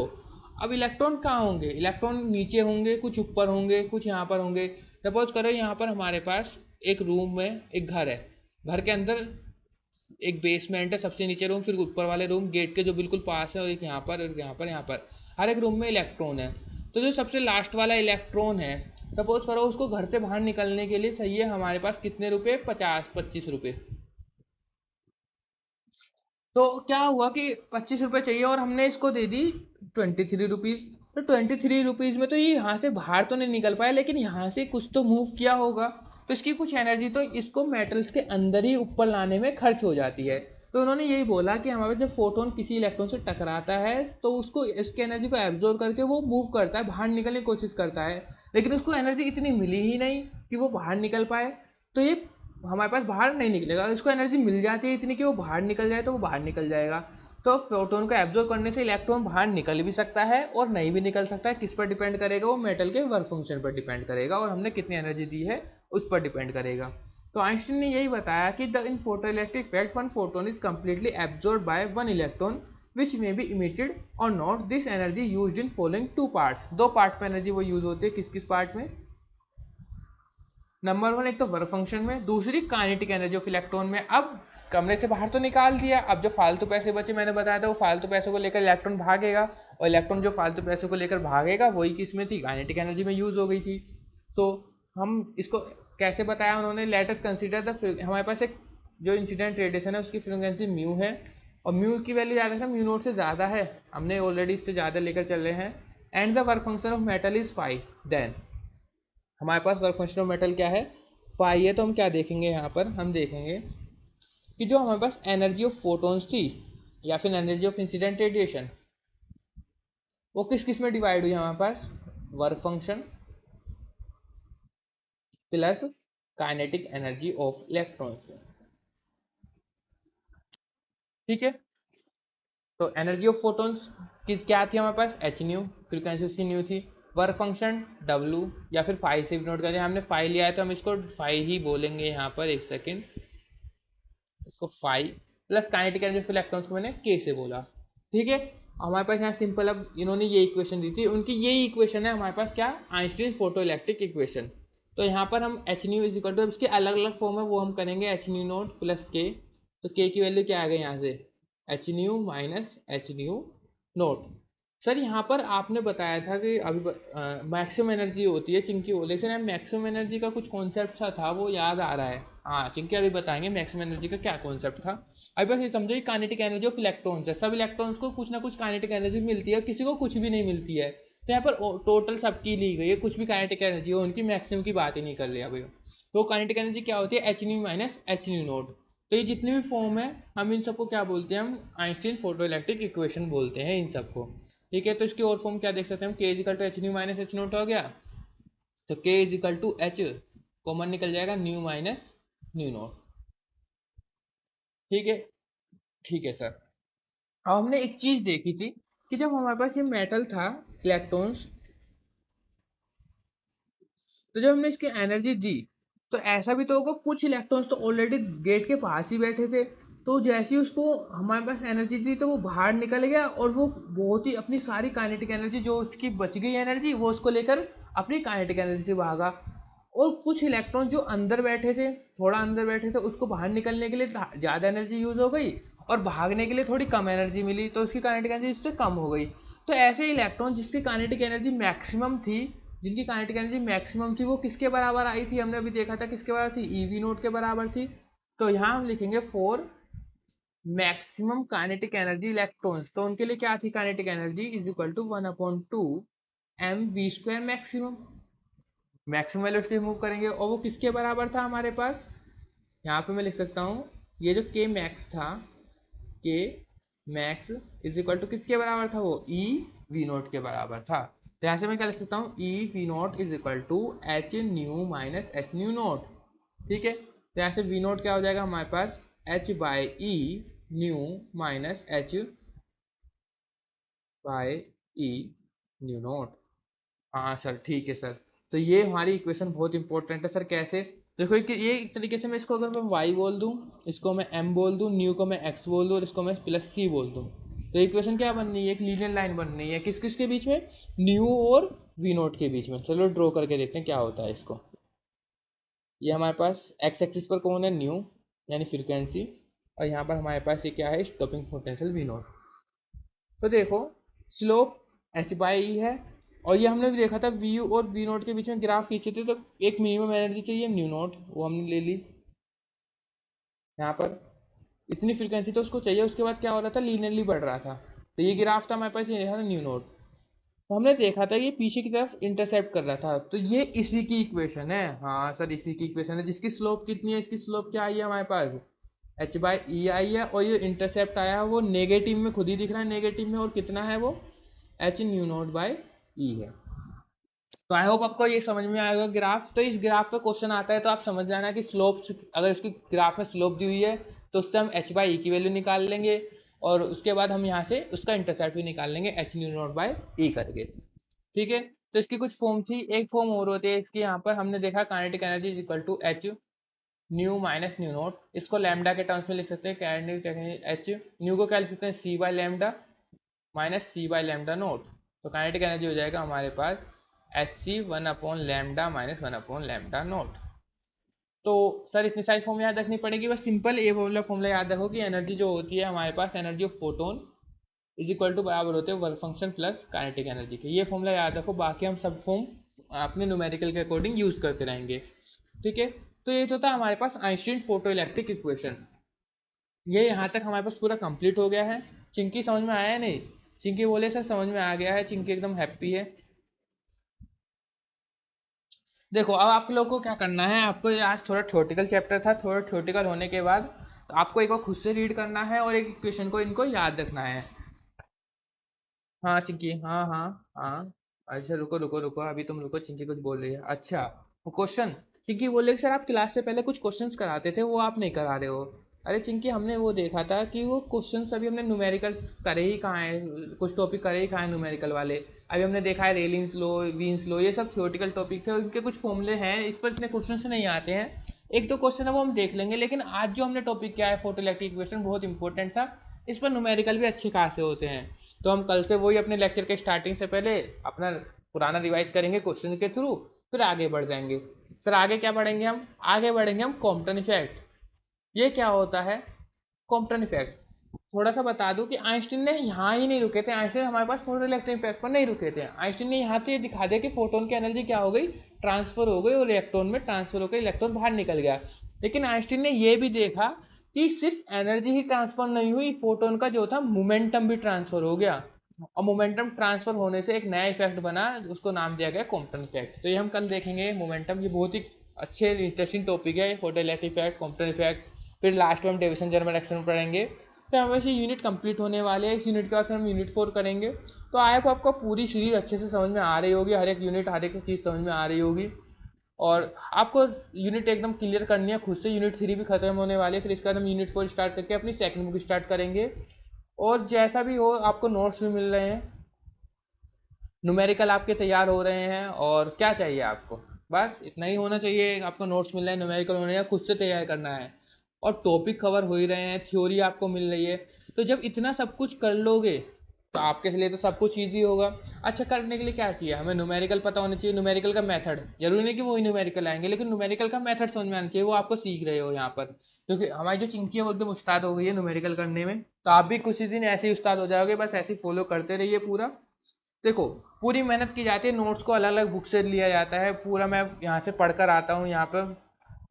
अब इलेक्ट्रॉन कहाँ होंगे? इलेक्ट्रॉन नीचे होंगे, कुछ ऊपर होंगे, कुछ यहाँ पर होंगे। सपोज करो यहाँ पर हमारे पास एक रूम में एक घर है, घर के अंदर एक बेसमेंट है, सबसे नीचे रूम, फिर ऊपर वाले रूम गेट के जो बिल्कुल पास है, और एक यहाँ पर, और यहाँ पर हर एक रूम में इलेक्ट्रॉन है। तो जो सबसे लास्ट वाला इलेक्ट्रॉन है, सपोज करो उसको घर से बाहर निकलने के लिए चाहिए हमारे पास कितने रुपए? 50-25 रुपए। तो क्या हुआ कि 25 रुपये चाहिए और हमने इसको दे दी 23 रुपीज़। तो 23 रुपीज़ में तो ये यहाँ से बाहर तो नहीं निकल पाया, लेकिन यहाँ से कुछ तो मूव किया होगा, तो इसकी कुछ एनर्जी तो इसको मेटल्स के अंदर ही ऊपर लाने में खर्च हो जाती है। तो उन्होंने यही बोला कि हमारे जब फोटोन किसी इलेक्ट्रॉन से टकराता है तो उसको इसकी एनर्जी को एब्जॉर्ब करके वो मूव करता है, बाहर निकलने की कोशिश करता है, लेकिन उसको एनर्जी इतनी मिली ही नहीं कि वो बाहर निकल पाए। तो ये हमारे पास बाहर नहीं निकलेगा, इसको एनर्जी मिल जाती है इतनी कि वो बाहर निकल जाए, तो वो बाहर निकल जाएगा। तो फोटोन को एब्जॉर्ब करने से इलेक्ट्रॉन बाहर निकल भी सकता है और नहीं भी निकल सकता है। किस पर डिपेंड करेगा? वो मेटल के वर्क फंक्शन पर डिपेंड करेगा, और हमने कितनी एनर्जी दी है उस पर डिपेंड करेगा। तो आइंस्टीन ने यही बताया कि the in photoelectric effect one photon is completely absorb by one electron which may be emitted और not. This energy used in following two parts. दो पार्ट में एनर्जी वो यूज होती है, किस किस पार्ट में? नंबर वन, एक तो वर्क फंक्शन में, दूसरी काइनेटिक एनर्जी ऑफ इलेक्ट्रॉन में। अब कमरे से बाहर तो निकाल दिया, अब जो फालतू पैसे बचे, मैंने बताया था, वो फालतू पैसों को लेकर इलेक्ट्रॉन भागेगा, और इलेक्ट्रॉन जो फालतू पैसों को लेकर भागेगा वही किस में थी? काइनेटिक एनर्जी में यूज हो गई थी। तो हम इसको कैसे बताया उन्होंने? लेट अस कंसीडर द, हमारे पास एक जो इंसिडेंट रेडिएशन है उसकी फ्रीक्वेंसी म्यू है, और म्यू की वैल्यू याद रखना म्यू नोट से ज़्यादा है, हमने ऑलरेडी इससे ज़्यादा लेकर चल रहे हैं। And the work function of metal is five. Then हमारे पास वर्क फंक्शन ऑफ मेटल क्या है? फाई है। तो हम क्या देखेंगे यहाँ पर? हम देखेंगे कि जो हमारे पास एनर्जी ऑफ फोटोन्स थी या फिर एनर्जी ऑफ इंसिडेंट रेडिएशन, वो किस किस में डिवाइड हुई हमारे पास? Work function plus kinetic energy of electrons. ठीक है। तो एनर्जी ऑफ फोटोन्स की क्या थी हमारे पास? एच न्यू, फ्रीक्वेंसी उसकी न्यू थी। वर्क फंक्शन डब्लू, या फिर फाइव से भी नोट करते हैं, हमने फाइव लिया है तो हम इसको फाइव ही बोलेंगे यहाँ पर, एक सेकेंड, इसको five plus kinetic energy of electrons को मैंने के से बोला। ठीक है। हमारे पास यहाँ सिंपल, अब इन्होंने ये इक्वेशन दी थी, उनकी यही इक्वेशन है हमारे पास, क्या? Einstein photo electric equation. तो यहाँ पर हम h nu is equal to, इसके अलग अलग फॉर्म है वो हम करेंगे, एच न्यू नोट प्लस के। तो के की वैल्यू क्या आ गई यहाँ से? H nu minus h nu note. Sir यहाँ पर आपने बताया था कि अभी मैक्सिमम एनर्जी होती है चिंकी वो, लेकिन मैक्सिमम एनर्जी का कुछ कॉन्सेप्ट सा था वो याद आ रहा है। हाँ, चिंकी अभी बताएंगे मैक्सिमम एनर्जी का क्या कॉन्सेप्ट था। अभी बस ये समझो कि काइनेटिक एनर्जी ऑफ इलेक्ट्रॉन्स है, सब इलेक्ट्रॉन्स को कुछ ना कुछ काइनेटिक एनर्जी मिलती है, किसी को कुछ भी नहीं मिलती है। तो यहाँ पर टोटल सबकी ली गई है, कुछ भी काइनेटिक एनर्जी हो, उनकी मैक्सिमम की बात ही नहीं कर रहे अभी। तो काइनेटिक एनर्जी क्या होती है? H nu minus h nu note. तो ये जितनी भी फॉर्म है, हम इन सबको क्या बोलते हैं? हम आइंस्टीन फोटो इलेक्ट्रिक इक्वेशन बोलते हैं इन सबको। ठीक है। तो इसकी और फॉर्म क्या देख सकते हैं हम? K equal to h nu minus h nought हो गया, तो के इजिकल टू एच कॉमन निकल जाएगा, न्यू माइनस न्यू नोट। ठीक है। ठीक है सर। अब हमने एक चीज देखी थी कि जब हमारे पास ये मेटल था इलेक्ट्रॉन्स, तो जब हमने इसकी एनर्जी दी, तो ऐसा भी तो होगा कुछ इलेक्ट्रॉन्स तो ऑलरेडी गेट के पास ही बैठे थे, तो जैसे ही उसको हमारे पास एनर्जी दी तो वो बाहर निकल गया, और वो बहुत ही अपनी सारी काइनेटिक एनर्जी, जो उसकी बच गई एनर्जी, वो उसको लेकर अपनी काइनेटिक एनर्जी से भागा। और कुछ इलेक्ट्रॉन जो अंदर बैठे थे, थोड़ा अंदर बैठे थे, उसको बाहर निकलने के लिए ज़्यादा एनर्जी यूज हो गई और भागने के लिए थोड़ी कम एनर्जी मिली, तो उसकी काइनेटिक एनर्जी इससे कम हो गई। तो ऐसे इलेक्ट्रॉन जिसकी काइनेटिक एनर्जी मैक्सिमम थी, जिनकी काइनेटिक एनर्जी मैक्सिमम थी, वो किसके बराबर आई थी, हमने अभी देखा था किसके बराबर थी, ईवी नोट के बराबर थी। तो यहाँ हम लिखेंगे for maximum kinetic energy electrons, तो उनके लिए क्या थी, kinetic energy is equal to 1/2 m v square maximum. Maximum velocity move करेंगे और वो किसके बराबर था हमारे पास, यहाँ पे मैं लिख सकता हूँ, ये जो के मैक्स था, के मैक्स इज इक्वल टू किसके बराबर था, वो ई वी नोट के बराबर था। तो यहाँ से मैं क्या लिख सकता हूँ, E V nought is equal to h nu minus h nu nought. ठीक है, तो यहाँ से वी नोट क्या हो जाएगा हमारे पास, h by e nu minus h by e nu naught. हाँ सर, ठीक है सर। तो ये हमारी इक्वेशन बहुत इंपॉर्टेंट है सर। कैसे, देखो कि ये एक तरीके से मैं इसको अगर मैं y बोल दूँ, इसको मैं m बोल दूँ, न्यू को मैं x बोल दूँ और इसको मैं प्लस c बोल दूँ, तो इक्वेशन क्या बन रही है, एक लीनियर लाइन बन रही है, किस किस के बीच में, न्यू और v नोट के बीच में। चलो ड्रॉ करके देखते हैं क्या होता है इसको। ये हमारे पास x एक्सिस पर कौन है, न्यू यानी फ्रीक्वेंसी, और यहाँ पर हमारे पास ये क्या है, स्टॉपिंग पोटेंशियल v नोट। तो देखो स्लोप एच बाई ई है, और ये हमने भी देखा था वी यू और वी नोट के बीच में ग्राफ खींचे थे, तो एक मिनिमम एनर्जी चाहिए न्यू नोट, वो हमने ले ली। यहाँ पर इतनी फ्रीक्वेंसी तो उसको चाहिए, उसके बाद क्या हो रहा था, लीनियरली बढ़ रहा था, तो ये ग्राफ था हमारे पास, ये था न्यू नोट। तो हमने देखा था ये पीछे की तरफ इंटरसेप्ट कर रहा था, तो ये इसी की इक्वेशन है। हाँ सर, इसी की इक्वेशन है, जिसकी स्लोप कितनी है, इसकी स्लोप क्या आई है हमारे पास, एच बाई ई आई है, और ये इंटरसेप्ट आया है वो नेगेटिव में, खुद ही दिख रहा है नेगेटिव में, और कितना है वो, H nu note by E है। तो आई होप आपको ये समझ में आएगा ग्राफ। तो इस ग्राफ पे क्वेश्चन आता है तो आप समझ जाना कि स्लोप, अगर इसकी ग्राफ में स्लोप दी हुई है तो उससे हम एच बाई ई की वैल्यू निकाल लेंगे, और उसके बाद हम यहाँ से उसका इंटरसेप्ट भी निकाल लेंगे H nu note by E करके। ठीक है, तो इसकी कुछ फॉर्म थी, एक फॉर्म और होती है इसकी, यहाँ पर हमने देखा kinetic energy is equal to h nu minus nu nought, इसको लैम्डा के टर्म्स में लिख सकते हैं, काइनेटिक एच न्यू को क्या लिख सकते हैं, c by lambda minus c by lambda naught. तो काइनेटिक एनर्जी हो जाएगा हमारे पास एच सी 1/लैम्डा माइनस 1/लैम्डा नोट। तो सर इतनी सारी फॉर्म याद रखनी पड़ेगी, बस सिंपल ये वाला फॉर्मूला याद रखो कि एनर्जी जो होती है हमारे पास, energy of photon is equal to बराबर होते हैं work function plus kinetic energy के। ये फॉर्मूला याद रखो, बाकी हम सब फॉर्म अपने न्यूमेरिकल के अकॉर्डिंग यूज करते रहेंगे। ठीक है, तो ये तो था हमारे पास आइंस्टीन फोटो इलेक्ट्रिक इक्वेशन। ये यहाँ तक हमारे पास पूरा कंप्लीट हो गया है। चिंकी समझ में आया है नहीं, चिंकी बोले सर समझ में आ गया है, चिंकी एकदम हैप्पी है। देखो अब आप लोग को क्या करना है, आपको ये आज थोड़ा थ्योरेटिकल चैप्टर था, थोड़ा थ्योरेटिकल होने के बाद तो आपको एक बार खुद से रीड करना है और एक इक्वेशन को इनको याद रखना है। हाँ चिंकी, हाँ हाँ हाँ। अच्छा रुको रुको रुको, अभी तुम रुको, चिंकी कुछ बोल रही है। अच्छा, वो क्वेश्चन, चिंकी बोल रही है सर आप क्लास से पहले कुछ क्वेश्चंस कराते थे, वो आप नहीं करा रहे हो। अरे चिंकी, हमने वो देखा था कि वो क्वेश्चंस अभी हमने न्यूमेरिकल करे ही कहाँ है, कुछ टॉपिक करे ही कहाँ है न्यूमेरिकल वाले। अभी हमने देखा है रेलिंग्स लो, वीन्स लो, ये सब थ्योरेटिकल टॉपिक थे, उनके कुछ फॉर्मूले हैं, इस पर इतने क्वेश्चन नहीं आते हैं। एक दो क्वेश्चन है वो हम देख लेंगे, लेकिन आज जो हमने टॉपिक किया है फोटो इलेक्ट्रिक इक्वेशन, बहुत इंपॉर्टेंट था, इस पर न्यूमेरिकल भी अच्छे खासे होते हैं। तो हम कल से वही अपने लेक्चर के स्टार्टिंग से पहले अपना पुराना रिवाइज करेंगे क्वेश्चन के थ्रू, फिर आगे बढ़ जाएंगे। फिर आगे क्या बढ़ेंगे हम, आगे बढ़ेंगे हम कॉम्पटन इफेक्ट। ये क्या होता है कॉम्पटन इफेक्ट, थोड़ा सा बता दूं कि आइंस्टीन ने यहाँ ही नहीं रुके थे, आइंस्टीन हमारे पास फोटो इलेक्ट्रिक इफेक्ट पर नहीं रुके थे, आइंस्टीन ने यहाँ से दिखा दिया कि फोटोन की एनर्जी क्या हो गई, ट्रांसफर हो गई, और इलेक्ट्रॉन में ट्रांसफर होकर इलेक्ट्रॉन बाहर निकल गया। लेकिन आइंस्टीन ने ये भी देखा कि सिर्फ एनर्जी ही ट्रांसफर नहीं हुई, फोटोन का जो था मोमेंटम भी ट्रांसफर हो गया, और मोमेंटम ट्रांसफर होने से एक नया इफेक्ट बना, उसको नाम दिया गया कॉम्पटन इफेक्ट। तो ये हम कल देखेंगे मोमेंटम, ये बहुत ही अच्छे इंटरेस्टिंग टॉपिक है, photo electric effect, Compton effect. फिर लास्ट में हम डेविसन जर्मर एक्सपेरिमेंट पढ़ेंगे। तो हमें से यूनिट कंप्लीट होने वाले हैं, इस यूनिट के बाद फिर हम यूनिट 4 करेंगे। तो आई होप आपको पूरी सीरीज अच्छे से समझ में आ रही होगी, हर एक यूनिट हर एक चीज़ समझ में आ रही होगी, और आपको यूनिट एकदम क्लियर करनी है खुद से। यूनिट 3 भी खत्म होने वाली है, फिर इसके बाद हम यूनिट 4 स्टार्ट करके अपनी सेकंड बुक स्टार्ट करेंगे। और जैसा भी हो आपको नोट्स भी मिल रहे हैं, न्यूमेरिकल आपके तैयार हो रहे हैं, और क्या चाहिए आपको, बस इतना ही होना चाहिए। आपको नोट्स मिल रहे हैं, न्यूमेरिकल होने हैं, खुद से तैयार करना है, और टॉपिक कवर हो ही रहे हैं, थ्योरी आपको मिल रही है। तो जब इतना सब कुछ कर लोगे तो आपके लिए तो सब कुछ ईजी होगा। अच्छा, करने के लिए क्या चाहिए हमें? न्यूमेरिकल पता होना चाहिए, न्यूमेरिकल का मेथड। जरूरी नहीं कि वही न्यूमेरिकल आएंगे, लेकिन न्यूमेरिकल का मेथड समझ में आना चाहिए, वो आपको सीख रहे हो यहाँ पर। क्योंकि हमारी जो चिंकी है वो एकदम उस्ताद हो गई है न्यूमेरिकल करने में, तो आप भी कुछ ही दिन ऐसे ही उस्ताद हो जाओगे। बस ऐसे ही फॉलो करते रहिए पूरा। देखो, पूरी मेहनत की जाती है, नोट्स को अलग अलग बुक से लिया जाता है पूरा। मैं यहाँ से पढ़कर आता हूँ यहाँ पर।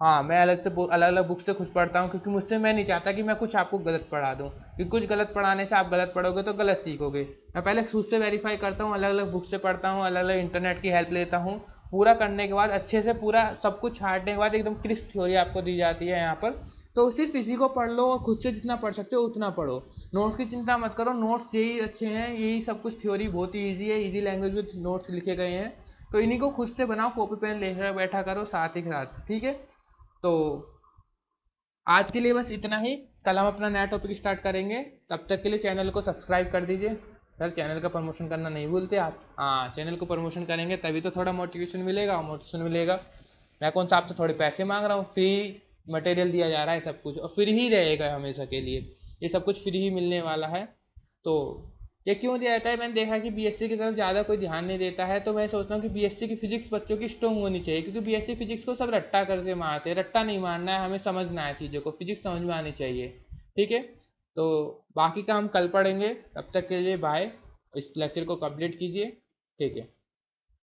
हाँ, मैं अलग अलग बुक से खुद पढ़ता हूँ, क्योंकि मुझसे मैं नहीं चाहता कि मैं कुछ आपको गलत पढ़ा दूँ, क्योंकि कुछ गलत पढ़ाने से आप गलत पढ़ोगे तो गलत सीखोगे। मैं पहले खुद से वेरीफाई करता हूँ, अलग अलग बुक से पढ़ता हूँ, अलग अलग इंटरनेट की हेल्प लेता हूँ। पूरा करने के बाद अच्छे से पूरा सब कुछ छांटने के बाद एकदम क्रिस्प थ्योरी आपको दी जाती है यहाँ पर। तो सिर्फ इसी को पढ़ लो, और खुद से जितना पढ़ सकते हो उतना पढ़ो। नोट्स की चिंता मत करो, नोट्स यही अच्छे हैं, यही सब कुछ थ्योरी बहुत ही ईजी है, ईजी लैंग्वेज में नोट्स लिखे गए हैं। तो इन्हीं को खुद से बनाओ, कॉपी पेन लेकर बैठा करो साथ ही साथ, ठीक है? तो आज के लिए बस इतना ही। कल हम अपना नया टॉपिक स्टार्ट करेंगे। तब तक के लिए चैनल को सब्सक्राइब कर दीजिए। सर, चैनल का प्रमोशन करना नहीं भूलते आप। हाँ, चैनल को प्रमोशन करेंगे तभी तो थोड़ा मोटिवेशन मिलेगा, और मोटिवेशन मिलेगा। मैं कौन सा आपसे थोड़े पैसे मांग रहा हूँ? फ्री मटेरियल दिया जा रहा है सब कुछ, और फ्री ही रहेगा हमेशा के लिए। ये सब कुछ फ्री ही मिलने वाला है। तो ये क्यों दिया जाता है? मैंने देखा कि बीएससी की तरफ ज़्यादा कोई ध्यान नहीं देता है, तो मैं सोचता हूँ कि बीएससी की फिजिक्स बच्चों की स्ट्रॉन्ग होनी चाहिए, क्योंकि बीएससी फिजिक्स को सब रट्टा करके मारते हैं। रट्टा नहीं मारना है, हमें समझना है चीज़ों को, फिजिक्स समझ में आनी चाहिए। ठीक है? तो बाकी का हम कल पढ़ेंगे। तब तक के लिए बाय। इस लेक्चर को कंप्लीट कीजिए। ठीक है।